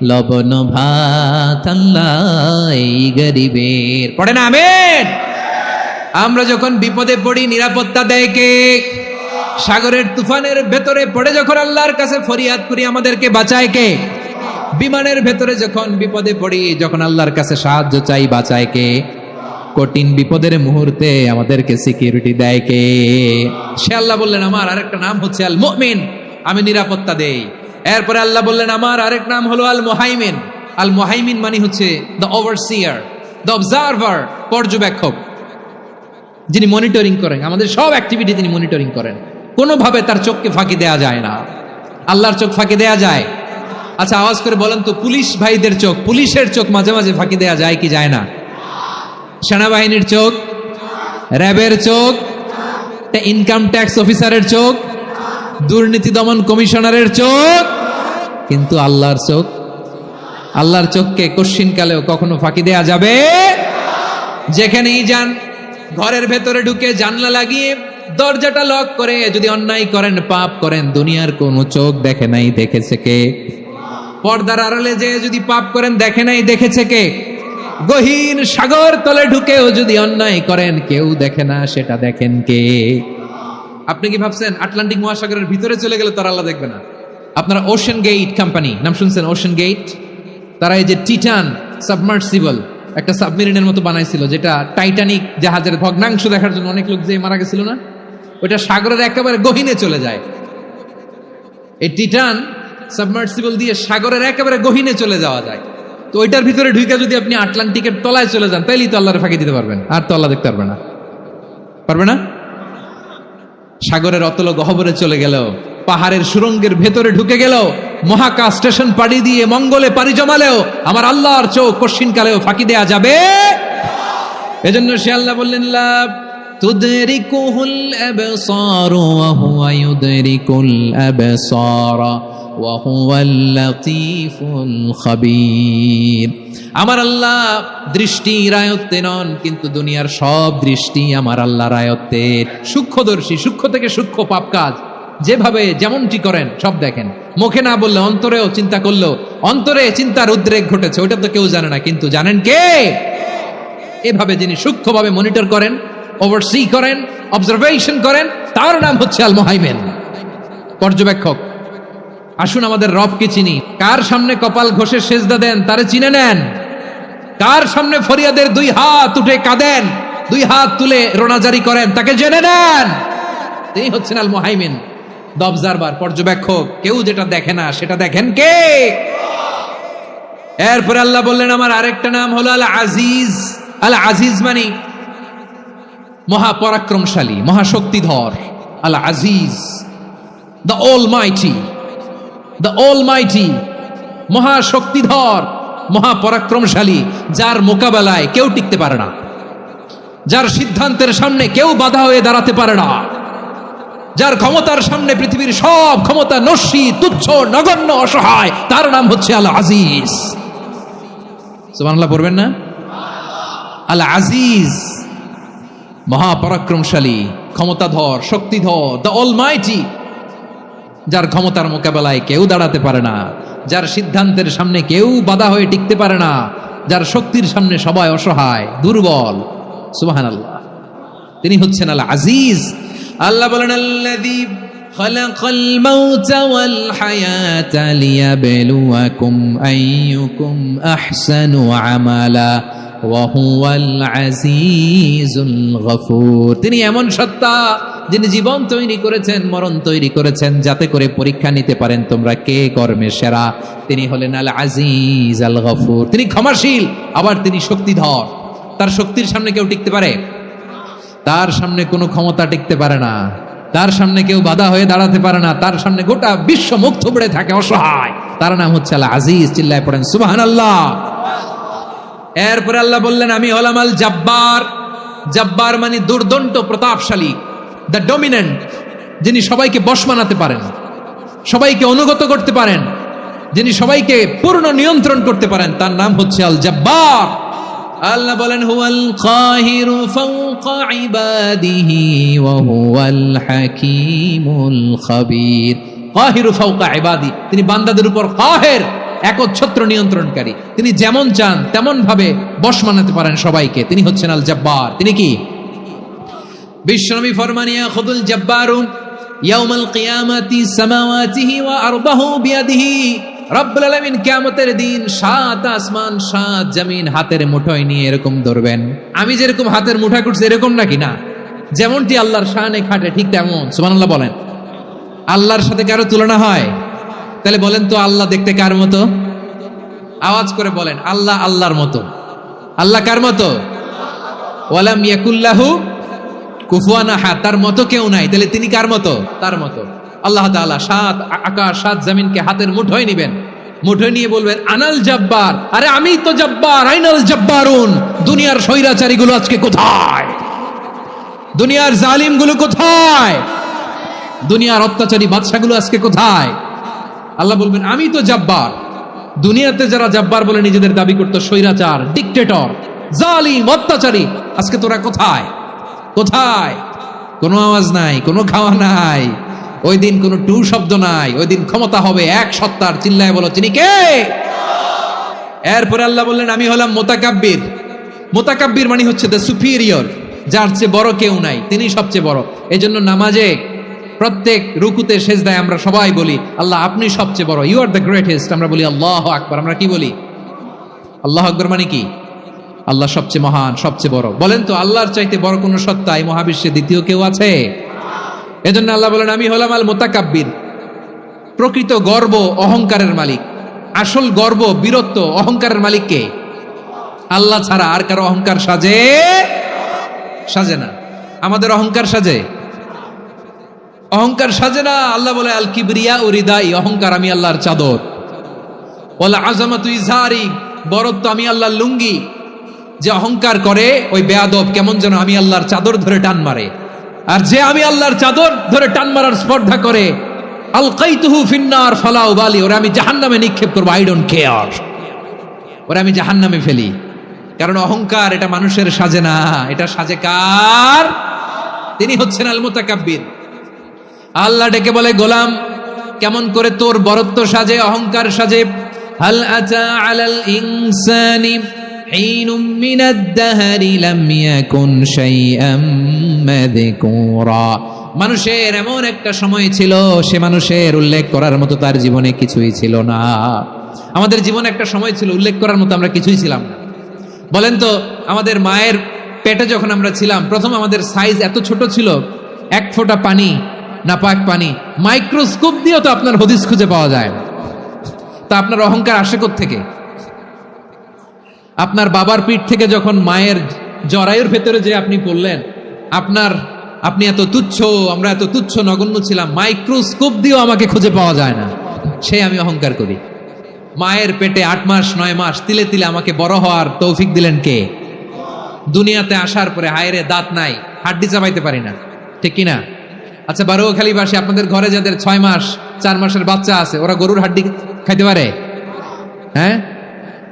লবণ ভাত। আল্লাহ এই গরিবের। পড়েন আমিন। আমরা যখন বিপদে পড়ি নিরাপত্তা দেয় কে? সাগরের তুফানের ভেতরে পড়ে যখন আল্লাহর কাছে ফরিয়াদ করি আমাদেরকে বাঁচায় কে? বিমানের ভেতরে যখন বিপদে পড়ি, যখন আল্লাহর কাছে সাহায্য চাই, বাঁচায় কে? কঠিন বিপদের মুহূর্তে আমাদেরকে সিকিউরিটি দেয় কে? সে আল্লাহ বললেন আমার আরেকটা নাম হচ্ছে আল মুমিন, আমি নিরাপত্তা দেই। এরপরে আল্লাহ বললেন আমার আরেক নাম হলো আল মুহাইমিন। আল মুহাইমিন মানে হচ্ছে দ্য ওভারসিয়ার, দ্য অবজারভার, পর্যবেক্ষক, যিনি মনিটরিং করেন আমাদের সব অ্যাক্টিভিটি, তিনি মনিটরিং করেন। কোনোভাবে তার চোখকে ফাঁকি দেয়া যায় না। আল্লাহর চোখ ফাঁকি দেয়া যায়? আচ্ছা আওয়াজ করে বলেন তো, পুলিশ ভাইদের চোখ, পুলিশের চোখ মাঝে মাঝে ফাঁকি দেয়া যায় কি যায় না? সেনাবাহিনীর চোখ, র্যাবের চোখ, ইনকাম ট্যাক্স অফিসারের চোখ, দুর্নীতি দমন কমিশনারের চোখ, কিন্তু আল্লাহর চোখ? আল্লাহর চোখকে কশ্চিনকালেও কখনো ফাঁকি দেয়া যাবে? যেখানেই যান, ঘরের ভেতরে ঢুকে জানলা লাগিয়ে দরজাটা লক করে যদি অন্যায় করেন, পাপ করেন, দুনিয়ার কোনো চোখ দেখে নাই, দেখেছে কে? পর্দার আড়ালে যে যদি পাপ করেন, দেখে নাই, দেখেছে কে? গহীন সাগর তলে ঢুকেও যদি অন্যায় করেন কেউ দেখে না, সেটা দেখেন কে? আপনি কি ভাবছেন আটলান্টিক মহাসাগরের ভিতরে চলে গেলে তারা আল্লাহ দেখবে না? আপনারা ওশান গেট কোম্পানি নাম শুনছেন? ওশান গেট, তারা এই যে টিটান সাবমার্সিবল একটা সাবমেরিনের মতো বানাইছিল, যেটা টাইটানিক জাহাজের ভগ্নাংশ দেখার জন্য অনেক লোক যে মারা গেছিল না, ওটা সাগরের একেবারে গহীনে চলে যায়। এই টিটান সাবমার্সিবল দিয়ে সাগরের একেবারে গহীনে চলে যাওয়া যায়। তো ওইটার ভিতরে ঢুকে যদি আপনি আটলান্টিকের তলায় চলে যান, তাইলেই তো আল্লাহর ফাঁকি দিতে পারবেন, আর তো আল্লাহ দেখতে পারবে না। পারবে না? সাগরের অতল গহ্বরে চলে গেল, পাহাড়ের সুরঙ্গের ভেতরে ঢুকে গেল, মহাকাশ স্টেশন পাড়ি দিয়ে মঙ্গলে পাড়ি জমালেও আমার আল্লাহর চোখ কশিনকালেও ফাঁকি দেয়া যাবে। এজন্য সে আল্লাহ বললেন, লা তুদরিকুহুল আবসার ওয়া হুয়া ইউদরিকুল আবসার ওয়া হুয়াল লাতীফুল খাবীর। আমার আল্লাহ দৃষ্টির আয়ত্তে নন, কিন্তু দুনিয়ার সব দৃষ্টি আমার আল্লাহর আয়ত্তে। সূক্ষ্মদর্শী, সূক্ষ্ম থেকে সূক্ষ্ম পাপ কাজ যেভাবে যেমনটি করেন সব দেখেন। মুখে না বললে অন্তরেও চিন্তা করলো, অন্তরে চিন্তার উদ্রেক ঘটেছে, ওইটা তো কেউ জানে না, কিন্তু জানেন কে? এভাবে যিনি সূক্ষ্মভাবে মনিটর করেন, ওভারসি করেন, অবজারভেশন করেন, তার নাম হচ্ছে আল মুহাইমিন, পর্যবেক্ষক। আসুন আমাদের রবকে চিনি। কার সামনে কপাল ঘষে সেজদা দেন তারে চিনে নেন। কার সামনে ফরিয়াদের দুই হাত উঠে কাঁদেন, দুই হাত তুলে রোনাজারি করেন, তাকে জেনে নেন। তিনি হচ্ছেন আল মুহাইমিন, দ্য অবজারভার, পর্যবেক্ষক। কেউ যেটা দেখে না সেটা দেখেন কে? এরপরে আল্লাহ বললেন আমার আরেকটা নাম হলো আল আজিজ। আল আজিজ মানে মহাপরাক্রমশালী, মহাশক্তিধর। Al Aziz, the almighty, the almighty, মহাশক্তিধর, মহাপরাক্রমশালী, যার মোকাবেলায় কেউ টিকতে পারে না, যার সিদ্ধান্তের সামনে কেউ বাধা হয়ে দাঁড়াতে পারে না, যার ক্ষমতার সামনে পৃথিবীর সব ক্ষমতা নস্যি, তুচ্ছ, নগণ্য, অসহায়, তার নাম হচ্ছে আল আজিজ। সুবহানাল্লাহ পড়বেন না? আল আজিজ, মহাপরাক্রমশালী, ক্ষমতাধর, শক্তিধর, দ্য অলমাইটি, যার ক্ষমতার মোকাবেলায় কেউ দাঁড়াতে পারে না, যার সিদ্ধান্তের সামনে কেউ বাধা হয়ে টিকতে পারে না, যার শক্তির সামনে সবাই অসহায়, দুর্বল। সুবহানাল্লাহ, তিনি হচ্ছেন আল আজিজ। আল্লাহ বলেন আল্লাযী খালাকাল মাউতা ওয়াল হায়াতা লিয়াবলুয়াকুম আইয়ুকুম আহসানু আমালা ওয়া হুয়াল আজিজুল গফুর। তিনি এমন সত্তা যিনি জীবন তৈরি করেছেন, মরণ তৈরি করেছেন, যাতে করে পরীক্ষা নিতে পারেন তোমরা কে কর্মে সেরা। তিনি হলেন আল আজিজ আল গফুর। তিনি ক্ষমাশীল, আবার তিনি শক্তিধর। তার শক্তির সামনে কেউ টিকতে পারে? তার সামনে কোনো ক্ষমতা টিকতে পারে না, তার সামনে কেউ বাধা হয়ে দাঁড়াতে পারে না, তার সামনে গোটা বিশ্ব মুখ থুবড়ে থাকে, অসহায়। তার নাম হচ্ছে আল আজিজ। চিল্লায় পড়েন সুবহানাল্লাহ। এরপরে আল্লাহ বললেন আমি হলাম আল জব্বার। জব্বার মানে দুর্দন্ত, প্রতাপশালী, দ্য ডমিনেন্ট, যিনি সবাইকে বশ বানাতে পারেন, সবাইকে অনুগত করতে পারেন, যিনি সবাইকে পূর্ণ নিয়ন্ত্রণ করতে পারেন, তার নাম হচ্ছে আল জব্বার। আল্লাহ বলেন হুয়াল কাহিরু ফাওকা ইবাদিহি ওয়া হুয়াল হাকীমুল খাবীর। কাহিরু ফাওকা ইবাদি, তিনি বান্দাদের উপর কাহের, একচ্ছত্র নিয়ন্ত্রণকারী। তিনি যেমন চান তেমন ভাবে বশ বানাতে পারেন সবাইকে। তিনি হচ্ছেন আল জব্বার। তিনি কি? বিশ্বনবী ফরমান ইয়াখুদুল জব্বারু ইয়াউমাল কিয়ামাতি সামাওয়াতিহি ওয়া আরদাহু বিয়াদিহি। রব্বুল আলামিন কিয়ামতের দিন 7 আসমান 7 জমিন হাতের মুঠোয় নিয়ে এরকম ধরবেন। আমি যেরকম হাতের মুঠা করছি এরকম নাকি? না, যেমনটি আল্লাহর শানে খাটে ঠিক তেমন। সুবহানাল্লাহ বলেন। আল্লাহর সাথে কারো তুলনা হয়? তাহলে বলেন তো আল্লাহ দেখতে কার মতো? আওয়াজ করে বলেন আল্লাহ আল্লাহর মতো। আল্লাহ কার মতো? ওয়ালাম ইয়াকুল্লাহু কুফুয়ান আহাদ, তার মতো কেউ নাই। তাহলে তিনি কার মতো? তার মতো। আল্লাহ তাআলা 7 আকাশ 7 জমিনকে হাতের মুঠোয় নিবেন, মুঠোয় নিয়ে বলবেন আনাল জব্বার। আরে আমি তো জব্বার, আইনাল জব্বারুন। দুনিয়ার স্বৈরাচারীগুলো আজকে কোথায়? দুনিয়ার জালিমগুলো কোথায়? দুনিয়ার অত্যাচারী বাদশাগুলো আজকে কোথায়? আল্লাহ বলবেন আমি তো জব্বার। দুনিয়াতে যারা জব্বার বলে নিজেদের দাবি করতো, স্বৈরাচার, ডিক্টেটর, জালিম, অত্যাচারী, আজকে তোরা কোথায়? কোথায়? কোনো আওয়াজ নাই, কোনো খাওয়া নাই, ওই দিন কোনো টু শব্দ নাই। ওই দিন ক্ষমতা হবে এক সত্তার। চিল্লায় বলো তিনি কে? এরপরে আল্লাহ বললেন আমি হলাম মুতাকাব্বির। মুতাকাব্বির মানে হচ্ছে দ্য সুপিরিয়র, যার চেয়ে বড় কেউ নাই, তিনি সবচেয়ে বড়। এই জন্য নামাজে প্রত্যেক রুকুতে সেজদায় আমরা সবাই বলি আল্লাহ আপনি সবচেয়ে বড়, ইউ আর দ্য গ্রেটেস্ট। আমরা বলি আল্লাহু আকবার। আমরা কি বলি? আল্লাহু আকবার মানে কি? আল্লাহ সবচেয়ে মহান, সবচেয়ে বড়। বলেন তো আল্লাহর চাইতে বড় কোন সত্তা এই মহাবিশ্বে দ্বিতীয় কেউ আছে? এজন্য আল্লাহ বলেন আমি হলাম আল মুতাকাব্বির। প্রকৃত গর্ব অহংকারের মালিক, আসল গর্ব বীরত্ব অহংকারের মালিক কে? আল্লাহ ছাড়া আর কারো অহংকার সাজে না। আমাদের অহংকার সাজে? অহংকার সাজে না। আল্লাহ বলে আল কিবরিয়া ও রিদাই, অহংকার আমি আল্লাহর চাদর। ওয়াল আযামাতু ইজারি, বরত্ব আমি আল্লাহর লুঙ্গি। যে অহংকার করে ওই বেয়াদব কেমন যেন আমি আল্লাহর চাদর ধরে টান মারে। আর যে আমি আল্লাহর চাদর ধরে টান মারার স্পর্ধা করে আলকাইতুহু ফিন্নার ফালা উবালি, ওরা আমি জাহান্নামে নিক্ষেপ করবো, আই ডোন্ট কেয়ার, ওরা আমি জাহান্নামে ফেলি। কারণ অহংকার এটা মানুষের সাজে না, এটা সাজে কার? তিনি হচ্ছেন আল মুতাকাব্বির। আল্লাহ ডেকে বলে গোলাম কেমন করে তোর বরত্ব সাজে, অহংকার সাজে? হাল আতা আলাল ইনসানি হিনুম মিনাদ দাহরি লাম ইয়াকুন শাইআম মাযকুরা। মানুষের এমন একটা সময় ছিল, সে মানুষের উল্লেখ করার মতো তার জীবনে কিছুই ছিল না। আমাদের জীবনে একটা সময় ছিল উল্লেখ করার মতো আমরা কিছুই ছিলাম না। বলেন তো আমাদের মায়ের পেটে যখন আমরা ছিলাম প্রথম আমাদের সাইজ এত ছোট ছিল, এক ফোঁটা পানি, নাপাক পানি, মাইক্রোস্কোপ দিয়েও তো আপনার হদিস খুঁজে পাওয়া যায় না। তা আপনার অহংকার আসে কোত্থেকে? আপনার বাবার পিঠ থেকে যখন মায়ের জরায়ুর ভেতরে যে আপনি পড়লেন, আপনি এত তুচ্ছ, আমরা এত তুচ্ছ নগণ্য ছিলাম, মাইক্রোস্কোপ দিয়েও আমাকে খুঁজে পাওয়া যায় না, সেই আমি অহংকার করি। মায়ের পেটে 8 মাস 9 মাস তিলে তিলে আমাকে বড় হওয়ার তৌফিক দিলেন কে? দুনিয়াতে আসার পরে হায়রে দাঁত নাই, হাড্ডি চাবাইতে পারি না, ঠিক কিনা? আচ্ছা বারোখালীবাসী, আপনাদের ঘরে যাদের 6 মাস 4 মাসের বাচ্চা আছে, ওরা গরুর হাড্ডি খাইতে পারে? হ্যাঁ।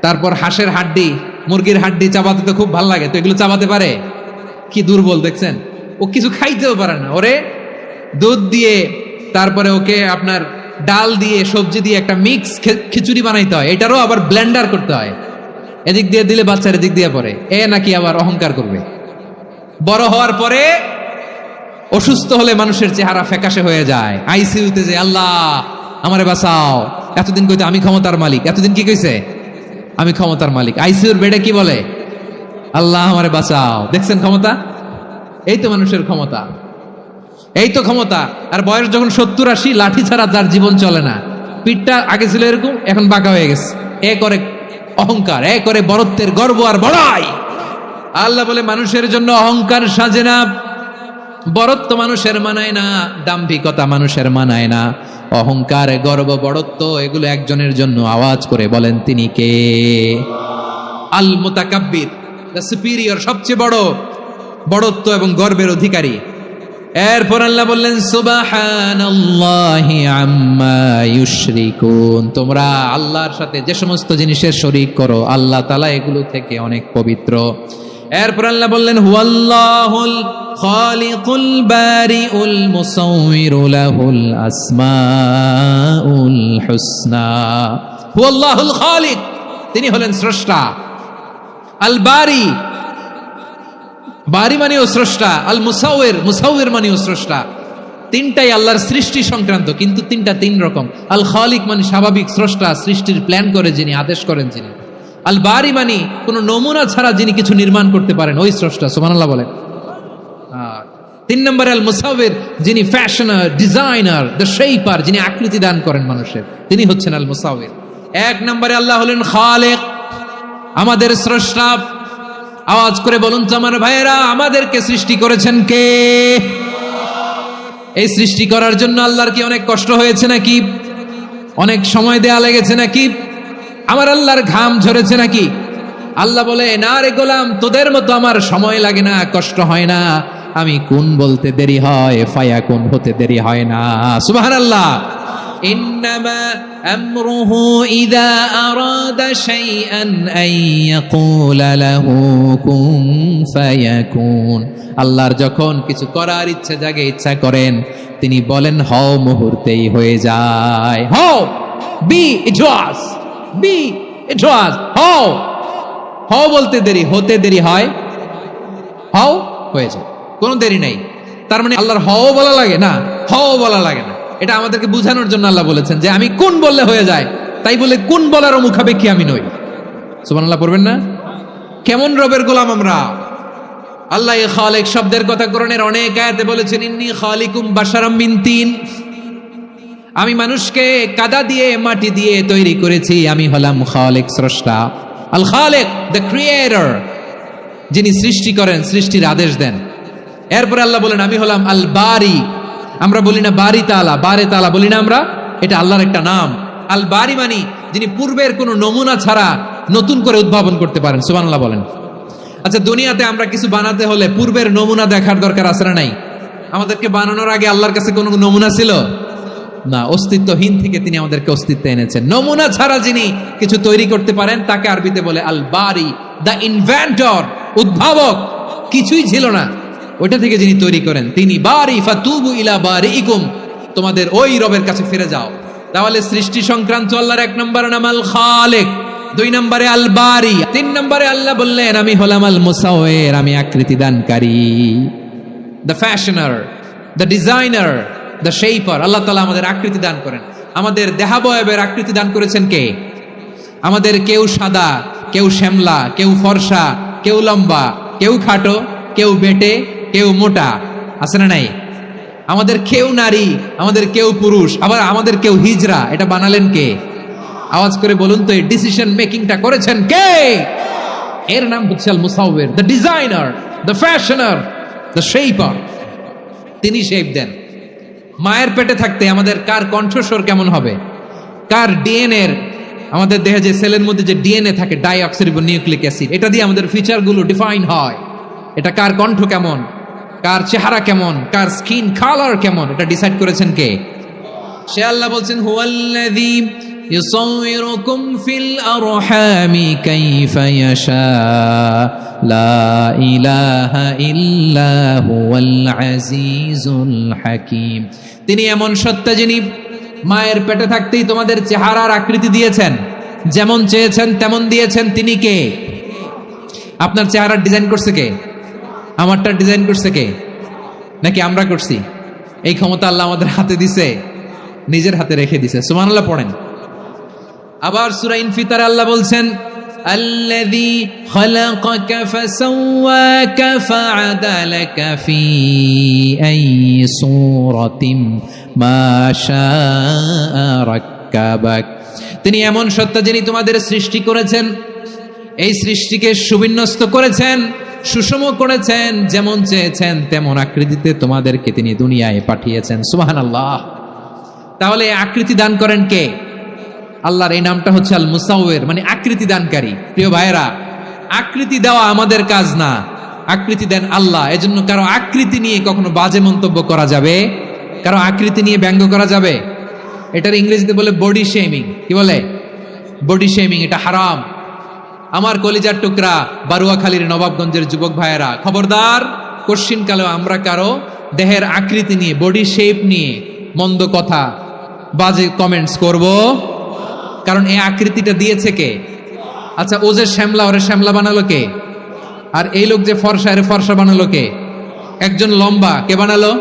তারপর হাঁসের হাড্ডি, মুরগির হাড্ডি চাবাতে তো খুব ভালো লাগে, তো এগুলো চাবাতে পারে? কি দুর্বল দেখছেন, ও কিছু খাইতেও পারে না। ওরে দুধ দিয়ে, তারপরে ওকে আপনার ডাল দিয়ে, সবজি দিয়ে একটা মিক্স খিচুড়ি বানাইতে হয়, এটারও আবার ব্লেন্ডার করতে হয়। এদিক দিয়ে দিলে বাচ্চার এদিক দিয়ে পড়ে, এ নাকি আবার অহংকার করবে। বড় হওয়ার পরে অসুস্থ হলে মানুষের চেহারা ফ্যাকাশে হয়ে যায়, আইসিইউতে যে আল্লাহ আমারে বাঁচাও, এতদিন কইতে আমি ক্ষমতার মালিক, এতদিন কি কইছে আমি ক্ষমতার মালিক, আইসিইউর বেডে কি বলে আল্লাহ আমারে বাঁচাও। দেখছেন ক্ষমতা? এই তো মানুষের ক্ষমতা, এই তো ক্ষমতা। আর বয়স যখন 70-80, লাঠি ছাড়া তার জীবন চলে না। পিঠটা আগে ছিল এরকম, এখন বাঁকা হয়ে গেছে। এ করে অহংকার, এ করে বরত্বের গর্ব আর বড়াই। আল্লাহ বলে মানুষের জন্য অহংকার সাজে না, বরত্ব মানুষের মানায় না, দাম্ভিকতা মানুষের মানায় না। অহংকার, গর্ব, বড়ত্ব এগুলো একজনের জন্য। আওয়াজ করে বলেন তিনি কে? আল মুতাকাব্বির, দ্য সুপিরিয়র, সবচেয়ে বড়, বড়ত্ব এবং গর্বের অধিকারী। এরপর আল্লাহ বললেন সুবহানাল্লাহি আম্মা ইউশরিকুন, তোমরা আল্লাহর সাথে যে সমস্ত জিনিসের শরীক করো আল্লাহ তাআলা এগুলো থেকে অনেক পবিত্র। এরপর আল্লাহ বললেন হুয়াল্লাহুল খালিকুল বারিউল মুসাউবিরু লাহুল আসমাউল হুসনা। হুয়াল্লাহুল খালিক, তিনি হলেন স্রষ্টা। আল বারি, বারি মানেও স্রষ্টা। আল মুসাউবির, মুসাউবির মানেও স্রষ্টা। তিনটাই আল্লাহর সৃষ্টি সংক্রান্ত, কিন্তু তিনটা তিন রকম। আল খালিক মানে স্বাভাবিক স্রষ্টা, সৃষ্টির প্ল্যান করে যিনি, আদেশ করেন যিনি। আল বারি মানে কোন নমুনা ছাড়া যিনি কিছু নির্মাণ করতে পারেন, ওই স্রষ্টা। সুবহানাল্লাহ বলেন। 3 নম্বরে আল মুসাউবির, যিনি ফ্যাশনার, ডিজাইনার, দ্য শেপার, যিনি আকৃতি দান করেন মানুষের, তিনি হচ্ছেন আল মুসাউবির। 1 নম্বরে আল্লাহ হলেন খালিক, আমাদের স্রষ্টা। আওয়াজ করে বলুন তো আমার ভাইয়েরা, আমাদেরকে সৃষ্টি করেছেন কে? এই সৃষ্টি করার জন্য আল্লাহর কি অনেক কষ্ট হয়েছে নাকি? অনেক সময় দেয়া লেগেছে নাকি? আমার আল্লাহর ঘাম ঝরেছে নাকি? আল্লাহ বলে না রে গোলাম, তোদের মতো আমার সময় লাগে না, কষ্ট হয় না। আমি কোন বলতে দেরি হয়, ফায়াকুন হতে দেরি হয় না। সুবহানাল্লাহ। ইন্নামা আমরুহু ইযা আরাদা শাইআন আন ইয়াকুলা লাহু কুন ফায়াকুন। আল্লাহর যখন কিছু করার ইচ্ছা জাগে, ইচ্ছা করেন, তিনি বলেন হও, মুহূর্তেই হয়ে যায়। হও, বি, ইট ওয়াজ, বি, ইট ওয়াজ হও। হও বলতে দেরি, হতে দেরি হয়, হও হয়ে যায়, কোনো দেরি নাই। তার মানে আল্লাহর হও বলা লাগে না, হও বলা লাগে না। এটা আমাদেরকে বুঝানোর জন্য আল্লাহ বলেছেন যে আমি কোন বললে হয়ে যায়, তাই বলে কোন বলারও মুখাপেক্ষী আমি নই। সুবহানাল্লাহ পড়বেন না? কেমন রবের গোলাম আমরা। আল্লাহ এই খালিক শব্দের কথা কোরআনের অনেক আয়াতে বলেছেন, ইন্নী খালিকুম বাশারাম মিন তিন, আমি মানুষকে কাদা দিয়ে মাটি দিয়ে তৈরি করেছি, আমি হলাম খালিক, স্রষ্টা। আল খালিক, দ্য ক্রিয়েটর, যিনি সৃষ্টি করেন, সৃষ্টির আদেশ দেন। এরপরে আল্লাহ বলেন আমি হলাম আল বারি। আমরা বলি না বারি তাআলা, বারে তাআলা বলি না আমরা, এটা আল্লাহর একটা নাম। আল বারি মানে যিনি পূর্বের কোনো নমুনা ছাড়া নতুন করে উদ্ভাবন করতে পারেন। সুবহানাল্লাহ বলেন। আচ্ছা, দুনিয়াতে আমরা কিছু বানাতে হলে পূর্বের নমুনা দেখার দরকার আছে না নাই? আমাদেরকে বানানোর আগে আল্লাহর কাছে কোনো নমুনা ছিল না, অস্তিত্বহীন থেকে তিনি আমাদেরকে অস্তিত্বে এনেছেন। নমুনা ছাড়া যিনি কিছু তৈরি করতে পারেন তাকে আরবিতে বলে আল বারি, দ্য ইনভেন্টর, উদ্ভাবক। কিছুই ছিল না, ওইটা থেকে যিনি তৈরি করেন তিনি বারি। ফাতুবু ইলা বারিইকুম, তোমাদের ওই রবের কাছে ফিরে যাও। তাহলে সৃষ্টি সংক্রান্ত আল্লাহর এক নম্বর নাম আল খালিক, দুই নম্বরে আল বারি, তিন নম্বরে আল্লাহ বললেন আমি হলাম আল মুসাওয়ির, আমি আকৃতি দানকারী, the fashioner, the designer, the shaper. Allah তাআলা আমাদের আকৃতি দান করেন। আমাদের দেহাবয়বের আকৃতি দান করেছেন কে? আমাদের কেউ সাদা, কেউ শ্যামলা, কেউ ফর্সা, কেউ লম্বা, কেউ খাটো, কেউ বেটে, কেউ মোটা, আছে না নাই? আমাদের কেউ নারী, আমাদের কেউ পুরুষ, আবার আমাদের কেউ হিজড়া। এটা বানালেন কে? আওয়াজ করে বলুন তো, এই ডিসিশন মেকিংটা করেছেন কে? এর নাম হচ্ছে Al Musawwir, the designer, the fashioner, the shaper. তিনি শেপ দেন। মায়ের পেটে থাকতে আমাদের কার কণ্ঠস্বর কেমন হবে, কার ডিএনএ, আমাদের দেহে যে সেলের মধ্যে যে ডিএনএ থাকে, ডাইঅক্সিরিবোনিউক্লিক অ্যাসিড, এটা দিয়ে আমাদের ফিচারগুলো ডিফাইন হয়। এটা কার কণ্ঠ কেমন, কার চেহারা কেমন, কার স্কিন কালার কেমন, এটা ডিসাইড করেছেন কে? সে আল্লাহ বলছেন হুয়াল্লাযী ইউসাউইরুকুম ফিল আরহামি কাইফা ইয়াশা লা ইলাহা ইল্লা হুয়াল আজিজুল হাকীম। তিনি এমন সত্তা যিনি মায়ের পেটে থাকতেই তোমাদের চেহারার আকৃতি দিয়েছেন, যেমন চেয়েছেন তেমন দিয়েছেন। তিনি কে? আপনার চেহারার ডিজাইন করছে কে? আমারটা ডিজাইন করছে কে? নাকি আমরা করছি? এই ক্ষমতা আল্লাহ আমাদের হাতে দিছে, নিজের হাতে রেখে দিছে। সুবহানাল্লাহ পড়েন। আবার সূরা ইনফিতারে আল্লাহ বলছেন আল্লাযী খালাকাকা ফাসাওয়াকা ফাআদালাকা ফি আইয়ি সূরাতিন মা শাআ রাক্কাবাক। তিনি এমন সত্তা যিনি তোমাদের সৃষ্টি করেছেন, এই সৃষ্টিকে সুবিন্যস্ত করেছেন, সুষম করেছেন, যেমন চেয়েছেন তেমন আকৃতিতে তোমাদেরকে তিনি দুনিয়ায় পাঠিয়েছেন। সুবহানাল্লাহ। তাহলে আকৃতি দান করেন কে? আল্লাহর এই নামটা হচ্ছে আল মুসাওয়ির, মানে আকৃতি দানকারী। প্রিয় ভাইয়েরা, আকৃতি দেওয়া আমাদের কাজ না, আকৃতি দেন আল্লাহ। এজন্য কারো আকৃতি নিয়ে কখনো বাজে মন্তব্য করা যাবে, কারো আকৃতি নিয়ে ব্যঙ্গ করা যাবে। এটার ইংরেজিতে বলে বডি শেমিং। কি বলে? Body shaming. এটা হারাম। আমার কলিজার টুকরা বারুয়াখালীর নবাবগঞ্জের যুবক ভাইয়েরা, খবরদার, কোশ্চিনকালেও আমরা কারো দেহের আকৃতি নিয়ে, বডি শেপ নিয়ে মন্দ কথা, বাজে কমেন্টস করব, কারণ এই আকৃতিটা দিয়েছে কে? আচ্ছা, ও যে শ্যামলা, ওরে শ্যামলা বানালো কে? আর এই লোক যে ফর্সা, এর ফর্সা বানালো কে? একজন লম্বা, কে বানালো?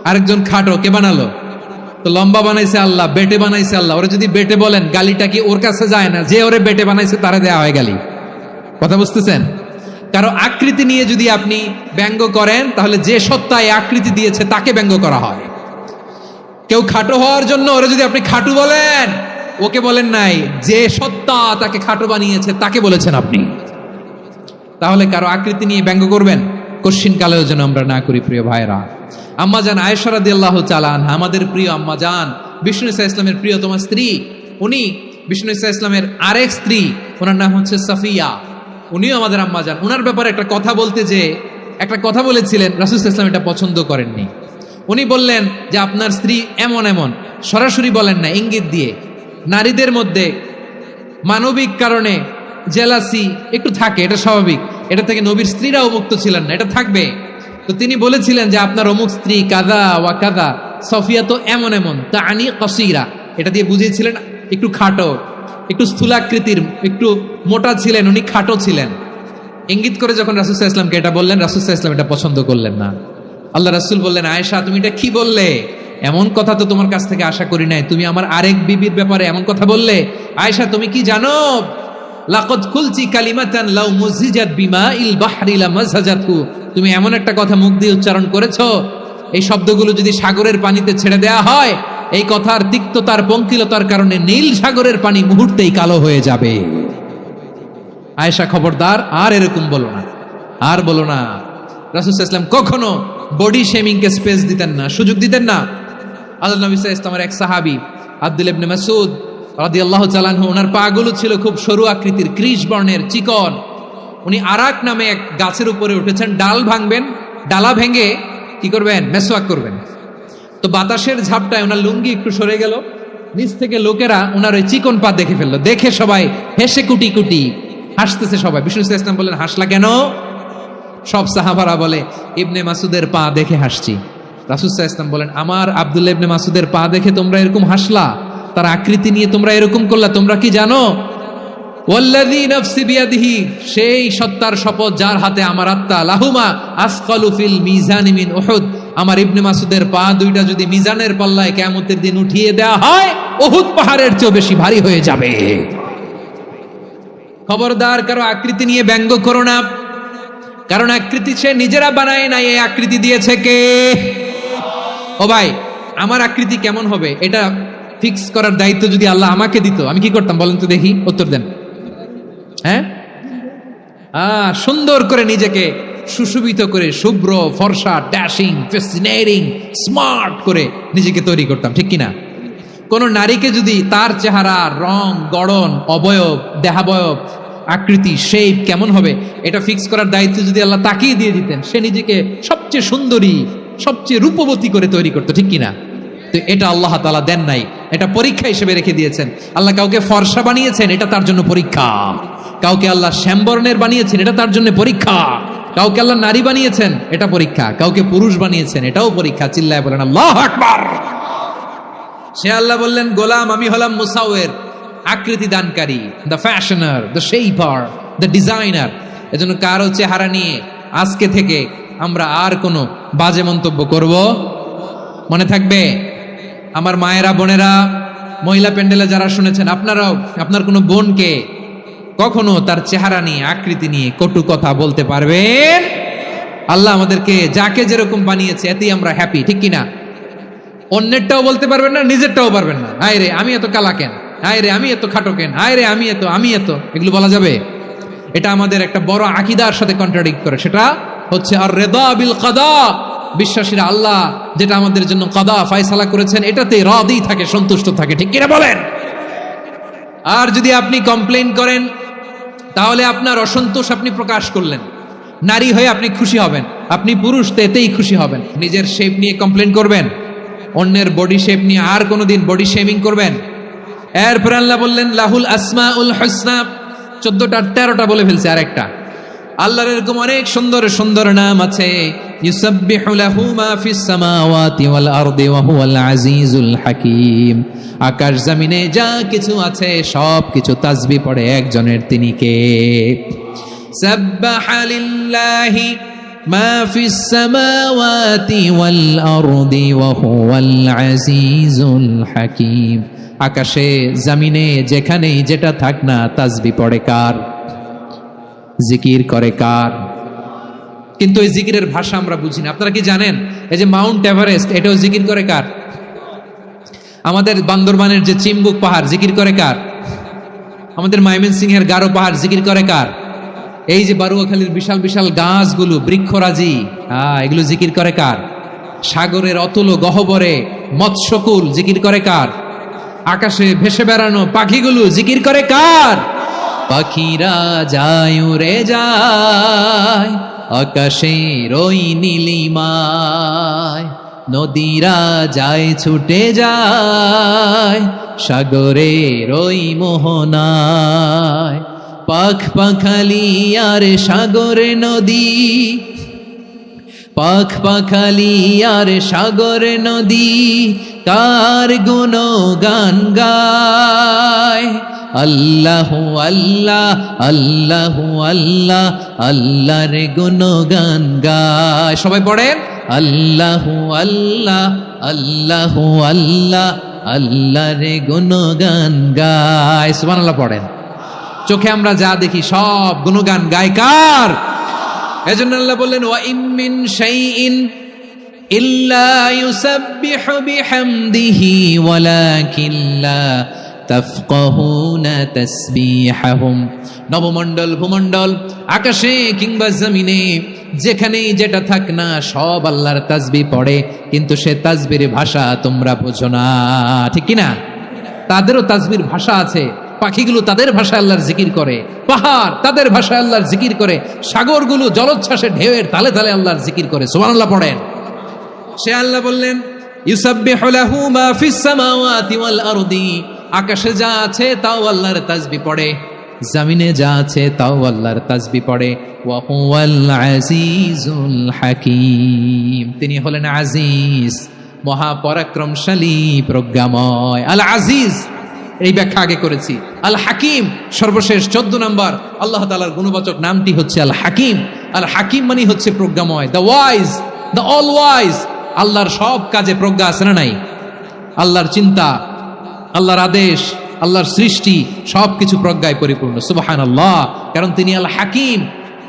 আরেকজন খাটো, কে বানালো? তো লম্বা বানাইছে আল্লাহ, বেটে বানাইছে আল্লাহ। ওরা যদি বেটে বলেন, গালিটা কি ওর কাছে যায় না? যে ওরে বেটে বানাইছে তারে দেয়া হয় গালি। কথা বুঝতেছেন? কারো আকৃতি নিয়ে যদি আপনি ব্যঙ্গ করেন, তাহলে যে সত্তা এই আকৃতি দিয়েছে তাকে ব্যঙ্গ করা হয়। কেউ খাটো হওয়ার জন্য ওরা যদি আপনি খাটু বলেন, ওকে বলেন নাই, যে সত্তা তাকে খাটো বানিয়েছে তাকে বলেছেন আপনি। তাহলে কারো আকৃতি নিয়ে ব্যঙ্গ করবেন, কোশ্চিন কালেও যেন আমরা না করি। প্রিয় ভাইরা, আম্মা জান আয়েশা রাদিয়াল্লাহু তাআলা আনহা, আমাদের প্রিয় আম্মা জান, বিষ্ণু ইসা ইসলামের প্রিয়তমা স্ত্রী, উনি বিষ্ণু ইসা ইসলামের আরেক স্ত্রী, ওনার নাম হচ্ছে সাফিয়া, উনিও আমাদের আম্মা জান। ওনার ব্যাপারে একটা কথা বলতে যে একটা কথা বলেছিলেন, রাসূল সাল্লাল্লাহু আলাইহি ওয়াসাল্লাম এটা পছন্দ করেননি। উনি বললেন যে আপনার স্ত্রী এমন এমন, সরাসরি বলেন না, ইঙ্গিত দিয়ে। নারীদের মধ্যে মানবিক কারণে জেলাসি একটু থাকে, এটা স্বাভাবিক। এটা থেকে নবীর স্ত্রীরাও মুক্ত ছিলেন না, এটা থাকবে। তো তিনি বলেছিলেন যে আপনার অমুক স্ত্রী কাদা ওয়া কাদা, সফিয়া তো এমন এমন, তা আনি কসিরা, এটা দিয়ে বুঝিয়েছিলেন একটু খাটো, একটু স্থূলাকৃতির, একটু মোটা ছিলেন, উনি খাটো ছিলেন। ইঙ্গিত করে যখন রাসূল সাল্লাল্লাহু আলাইহি ওয়াসাল্লামকে এটা বললেন, রাসূল সাল্লাল্লাহু আলাইহি ওয়াসাল্লাম এটা পছন্দ করলেন না। আল্লাহ রাসূল বললেন, আয়েশা তুমি এটা কি বললে? এমন কথা তো তোমার কাছ থেকে আশা করি নাই, তুমি আমার আরেক বিবির ব্যাপারে এমন কথা বললে। আয়েশা তুমি কি জানো, লাকাদ কুলতি কালিমাতান লাউ মুজিজাত বিমাইল বাহরি লামাজাজাতহু, তুমি এমন একটা কথা মুখ দিয়ে উচ্চারণ করেছো, এই শব্দগুলো যদি সাগরের পানিতে ছেড়ে দেয়া হয়, এই কথার তিক্ততার পঙ্কিলতার কারণে নীল সাগরের পানি মুহূর্তেই কালো হয়ে যাবে। আয়েশা খবরদার, আর এরকম বলো না, আর বলো না। রাসূল সাল্লাল্লাহু আলাইহি ওয়াসাল্লাম কখনো বডি শেমিং কে স্পেস দিতেন না, সুযোগ দিতেন না। আল্লাহ নবী সাল্লাল্লাহু আলাইহি ওয়াসাল্লামের এক সাহাবী আব্দুল্লাহ ইবনে মাসউদ রাদিয়াল্লাহু তাআলা আনহু, ওনার পাগুলো ছিল খুব সরু আকৃতির, কৃষ বর্ণের, চিকন। উনি আরাক নামে এক গাছের উপরে উঠেছেন, ডাল ভাঙবেন, ডালা ভেঙে কি করবেন, মেসওয়াক করবেন। তো বাতাসের ঝাপটায় ওনার লুঙ্গি একটু সরে গেল, নিচ থেকে লোকেরা ওনার ওই চিকন পা দেখে ফেললো, দেখে সবাই হেসে কুটি কুটি হাসতেছে সবাই। বিষ্ণু সাল্লাল্লাহু আলাইহি ওয়াসাল্লাম বললেন, হাসলা কেন? সব সাহাবারা বলে, ইবনে মাসুদের পা দেখে হাসছি। রাসূল সাল্লাল্লাহু আলাইহি ওয়াসাল্লাম বলেন, আমার আব্দুল্লাহ ইবনে মাসুদের পা দেখে তোমরা এরকম হাসলা, তার আকৃতি নিয়ে তোমরা এরকম করলা, তোমরা কি জানো? ওয়াল্লাযী নাফসি বিয়াদিহি, সেই সত্তার শপথ যার হাতে আমার আত্মা, লাহুমা আসকালু ফিল মিজানি মিন উহুদ, আমার ইবনে মাসুদের পা দুইটা যদি মিজানের পাল্লায় কিয়ামতের দিন উঠিয়ে দেওয়া হয়, উহুদ পাহাড়ের চেয়ে বেশি ভারী হয়ে যাবে। খবরদার, কারো আকৃতি নিয়ে ব্যঙ্গ করো না, কারণ আকৃতি সে নিজেরা বানায় নাই, এই আকৃতি দিয়েছে কে? ও ভাই, আমার আকৃতি কেমন হবে এটা ফিক্স করার দায়িত্ব যদি আল্লাহ আমাকে দিত, আমি কি করতাম বলেন তো দেখি, উত্তর দেন। হ্যাঁ, সুন্দর করে নিজেকে সুশোভিত করে, শুভ্র, ফর্সা, ড্যাশিং, ফ্যাসিনেটিং, স্মার্ট করে নিজেকে তৈরি করতাম, ঠিক কিনা? কোন নারীকে যদি তার চেহারা, রং, গড়ন, অবয়ব, দেহাবয়ব, আকৃতি, শেপ কেমন হবে এটা ফিক্স করার দায়িত্ব যদি আল্লাহ তাকেই দিয়ে দিতেন, সে নিজেকে সবচেয়ে সুন্দরী, সবচেয়ে রূপবতী করে তৈরি করতো, ঠিক কিনা? তো এটা আল্লাহ তাআলা দেন নাই, এটা পরীক্ষা হিসেবে রেখে দিয়েছেন। আল্লাহ কাউকে ফর্সা বানিয়েছেন, এটা তার জন্য পরীক্ষা। কাউকে আল্লাহ শ্যামবর্ণের বানিয়েছেন, এটা তার জন্য পরীক্ষা। কাউকে আল্লাহ নারী বানিয়েছেন, এটা পরীক্ষা। কাউকে পুরুষ বানিয়েছেন, এটাও পরীক্ষা। চিল্লায় বলেন আল্লাহু আকবার। সে আল্লাহ বললেন, গোলাম আমি হলাম মুসাওয়ির, আকৃতি দানকারী, the fashioner, the shaper, the designer. এজন্য কারো চেহারা নিয়ে আজকে থেকে আমরা আর কোনো বাজে মন্তব্য করব মনে থাকবে? আমার মায়েরা, বোনেরা, মহিলা প্যান্ডেলে যারা শুনেছেন, আপনারাও আপনার কোনো বোনকে কখনো তার চেহারা নিয়ে, আকৃতি নিয়ে কটু কথা বলতে পারবেন? আল্লাহ আমাদেরকে যাকে যেরকম বানিয়েছে এতেই আমরা হ্যাপি, ঠিক কিনা? অন্যেরটাও বলতে পারবেন না, নিজেরটাও পারবেন না। হায় রে আমি এত কালা কেন, হায় রে আমি এত খাটো কেন, হায় রে আমি এত, এগুলো বলা যাবে? এটা আমাদের একটা বড় আকীদার সাথে কন্ট্রাডিক্ট করে। সেটা হচ্ছে আর রিদা বিল কাদা, বিশ্বাসীরা আল্লাহ যেটা আমাদের জন্য কাদা ফয়সালা করেছেন এটাতে রাদি থাকে, সন্তুষ্ট থাকে, ঠিক কিনা বলেন? আর যদি আপনি কমপ্লেইন করেন তাহলে আপনার অসন্তোষ আপনি প্রকাশ করলেন। নারী হয়ে আপনি খুশি হবেন, আপনি পুরুষ তো এতেই খুশি হবেন। নিজের শেপ নিয়ে কমপ্লেইন করবেন, অন্যের বডি শেপ নিয়ে আর কোনোদিন বডি শেমিং করবেন? এরপর আল্লাহ বললেন লাহুল আসমাউল হুসনা, 14টা 13টা বলে ফেলছে, আরেকটা। আল্লাহর এরকম অনেক সুন্দর সুন্দর নাম আছে। ইউসাব্বিহু লাহু মা ফিস সামাওয়াতি ওয়াল আরদি ওয়া হুয়াল আজিজুল হাকীম। আকাশ জমিনে যা কিছু আছে সব কিছু তাসবিহ পড়ে একজনের, তিনি কে? সাব্বাহা লিল্লাহি মা ফিস সামাওয়াতি ওয়াল আরদি ওয়া হুয়াল আজিজুল হাকীম। আকাশে জমিনে যেখানেই যেটা থাক না, তাসবিহ পড়ে কার? জিকির করে কার? কিন্তু এই জিকিরের ভাষা আমরা বুঝি না। আপনারা কি জানেন এই যে মাউন্ট এভারেস্ট, এটাও জিকির করে কার? আমাদের বান্দরবানের যে চিম্বুক পাহাড়, জিকির করে কার? আমাদের ময়মনসিংহের গারো পাহাড়, জিকির করে কার? এই যে বারুয়াখালীর বিশাল বিশাল গাছগুলো, বৃক্ষরাজি, এগুলো জিকির করে কার? সাগরের অতল গহ্বরে মৎস্যকুল, জিকির করে কার? আকাশে ভেসে বেড়ানো পাখিগুলো, জিকির করে কার? পাখিরা যায় উড়ে যায় আকাশের ওই নীলিমায়, নদীরা যায় ছুটে যায় সাগরের ওই মোহনায়। পাখ পাখালি আর সাগরে নদী, পাখ পাখালি আর সাগরে নদী, কার গুণগান গায়। আল্লাহ আল্লাহ আল্লাহ আল্লাহ আল্লাহর গুণগান গায়। সবাই পড়েন আল্লাহ আল্লাহ আল্লাহ আল্লাহ আল্লাহর গুণগান গায়। সুবহানাল্লাহ পড়েন। চোখে আমরা যা দেখি সব গুণগান গায় কার? এজন্য আল্লাহ বললেন ওয়া ইম মিন শাইইন ইল্লা ইউসাব্বিহু বিহামদিহি ওয়ালাকিন লা তাফকাহুনা তাসবিহাহুম। নবমণ্ডল ভূমণ্ডল আকাশে কিংবা জমিনে যেখানেই যেটা থাক না সব আল্লাহর তাসবিহ পড়ে, কিন্তু সে তাসবির ভাষা তোমরা বোঝো না, ঠিক কি না? তাদেরও তাসবির ভাষা আছে। পাখিগুলো তাদের ভাষায় আল্লাহর জিকির করে, পাহাড় তাদের ভাষায় আল্লাহর জিকির করে, সাগরগুলো জলোচ্ছ্বাসে ঢেউয়ের তালে তালে আল্লাহর জিকির করে। সুবহানাল্লাহ পড়েন। সে আল্লাহ বললেন ইউসাব্বিহু লাহু মা ফিস সামাওয়াতি ওয়াল আরদি, আকাশে যা আছে তাও আল্লাহর তাসবিহ পড়ে, জমিনে যা আছে তাও আল্লাহর তাসবিহ পড়ে। ওয়া হুয়াল আজিজুল হাকীম, তিনি হলেন আজিজ, মহাপরাক্রমশালী, প্রজ্ঞাময়। আল আজিজ এই ব্যাখ্যা আগে করেছি। আল হাকিম সর্বশেষ 14 নম্বর আল্লাহ তাআলার গুণবাচক নামটি হচ্ছে আল হাকিম। আল হাকিম মানে হচ্ছে প্রজ্ঞাময়, the wise, the all wise. আল্লাহর সব কাজে প্রজ্ঞা আছে না নাই? আল্লাহর চিন্তা, আল্লাহর আদেশ, আল্লাহর সৃষ্টি সবকিছু প্রজ্ঞায় পরিপূর্ণ। সুবহানাল্লাহ, কারণ তিনি আল হাকিম।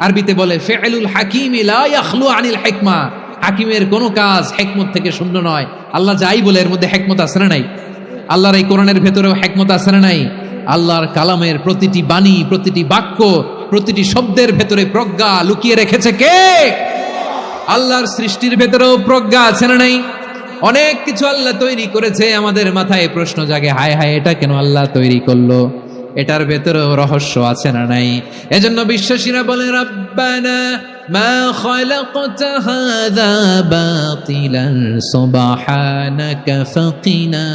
আরবিতে বলে ফিআলুল হাকিমি লা ইয়াখলু আনিল হিকমা, হাকিমের কোনো কাজ হিকমত থেকে শূন্য নয়। আল্লাহ যাই বলে এর মধ্যে হিকমত আছে না নাই? আল্লাহর এই কোরআনের ভেতরেও হিকমত আছে না নাই? আল্লাহর কালামের প্রতিটি বাণী, প্রতিটি বাক্য, প্রতিটি শব্দের ভেতরে প্রজ্ঞা লুকিয়ে রেখেছে কে? আল্লাহর সৃষ্টির ভেতরেও প্রজ্ঞা আছে না নাই? অনেক কিছু আল্লাহ তৈরি করেছে, আমাদের মাথায় প্রশ্ন জাগে, হায় হায় এটা কেন আল্লাহ তৈরি করলো? এটার ভেতরেও রহস্য আছে না নাই? এজন্য বিশ্বাসীরা বলে রব্বানা মা খালাকতা হাযা বাতিলান সুবহানাকা ফাকিনা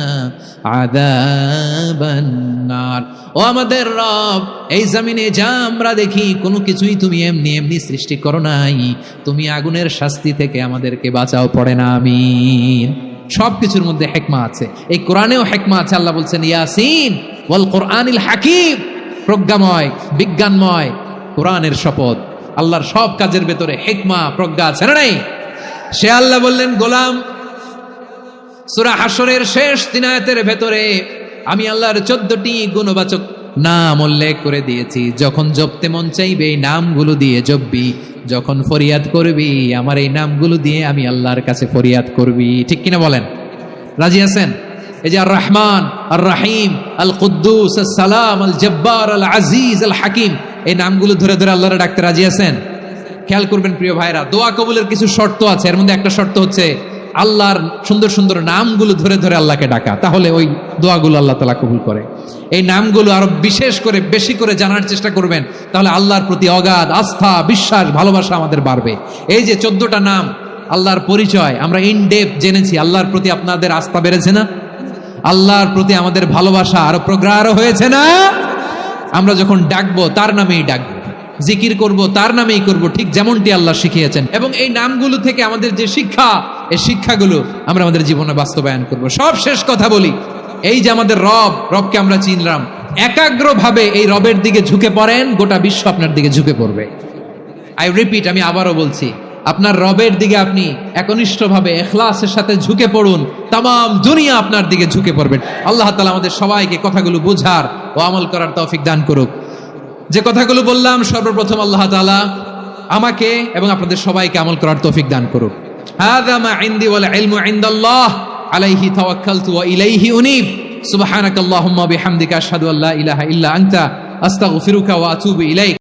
আযাবান নার। ও আমাদের রব, এই জমিনে যা আমরা দেখি কোনো কিছুই তুমি এমনি এমনি সৃষ্টি করো নাই, তুমি আগুনের শাস্তি থেকে আমাদেরকে বাঁচাও, পড়ে না আমিন। সবকিছুর মধ্যে হিকমা আছে, এই কোরআনেও হিকমা আছে। আল্লাহ বলছেন ইয়াসিন ওয়াল কোরআনিল হাকিম, প্রজ্ঞাময়, বিজ্ঞানময় কোরআনের শপথ। আল্লাহর সব কাজের ভেতরে হিকমা, প্রজ্ঞা আছে না নাই? সে আল্লাহ বললেন গোলাম, সূরা হাশরের শেষ 3 আয়াতের ভেতরে আমি আল্লাহর 14টি গুণবাচক নাম উল্লেখ করে দিয়েছি। যখন জপতে মন চাইবে এই নামগুলো দিয়ে জপবি, যখন ফরিয়াদ করবি আমার এই নামগুলো দিয়ে আমি আল্লাহর কাছে ফরিয়াদ করবি। ঠিক কিনা বলেন? রাজি আছেন? এই যে আর রহমান, আর রাহিম, আল কুদ্দুস, আস সালাম, আল জব্বার, আল আজিজ, আল হাকিম, এই নামগুলো ধরে ধরে আল্লাহরে ডাকতে রাজি আছেন? খেয়াল করবেন প্রিয় ভাইরা, দোয়া কবুলের কিছু শর্ত আছে। এর মধ্যে একটা শর্ত হচ্ছে আল্লাহর সুন্দর সুন্দর নামগুলো ধরে ধরে আল্লাহকে ডাকা, তাহলে ওই দোয়াগুলো আল্লাহ তাআলা কবুল করে। এই নামগুলো আরো বিশেষ করে বেশি করে জানার চেষ্টা করবেন, তাহলে আল্লাহর প্রতি অগাধ আস্থা, বিশ্বাস, ভালোবাসা আমাদের বাড়বে। এই যে 14টা নাম আল্লাহর পরিচয় আমরা ইন ডেপথ জেনেছি, আল্লাহর প্রতি আপনাদের আস্থা বেড়েছে না? আল্লাহর প্রতি আমাদের ভালোবাসা আরো প্রগাঢ় হয়েছে না? আমরা যখন ডাকবো তার নামেই ডাকবো, জিকির করব তার নামেই করব, ঠিক যেমনটি আল্লাহ শিখিয়েছেন। এবং এই নামগুলো থেকে আমাদের যে শিক্ষা, এই শিক্ষাগুলো আমরা আমাদের জীবনে বাস্তবায়ন করব। সব শেষ কথা বলি, এই যে আমাদের রবকে আমরা চিনলাম, একাগ্রভাবে এই রবের দিকে ঝুঁকে পড়েন, গোটা বিশ্ব আপনার দিকে ঝুঁকে পড়বে। আই রিপিট, আমি আবারও বলছি, আপনার রবের দিকে আপনি একনিষ্ঠভাবে ইখলাসের সাথে ঝুঁকে পড়ুন, তামাম দুনিয়া আপনার দিকে ঝুঁকে পড়বে। আল্লাহ তাআলা আমাদের সবাইকে কথাগুলো বুঝার ও আমল করার তৌফিক দান করুক। যে কথাগুলো বললাম, সর্বপ্রথম আল্লাহ তাআলা আমাকে এবং আপনাদের সবাইকে আমল করার তৌফিক দান করুক। হাযা মা ইনদি ওয়াল ইলমু ইনদাল্লাহ আলাইহি তাওয়াক্কালতু ওয়া ইলাইহি উনীব। সুবহানাকাল্লাহুম্মা বিহামদিকা আশহাদু আল্লা ইলাহা ইল্লা আনতা আস্তাগফিরুকা ওয়া আতুবু ইলাইক।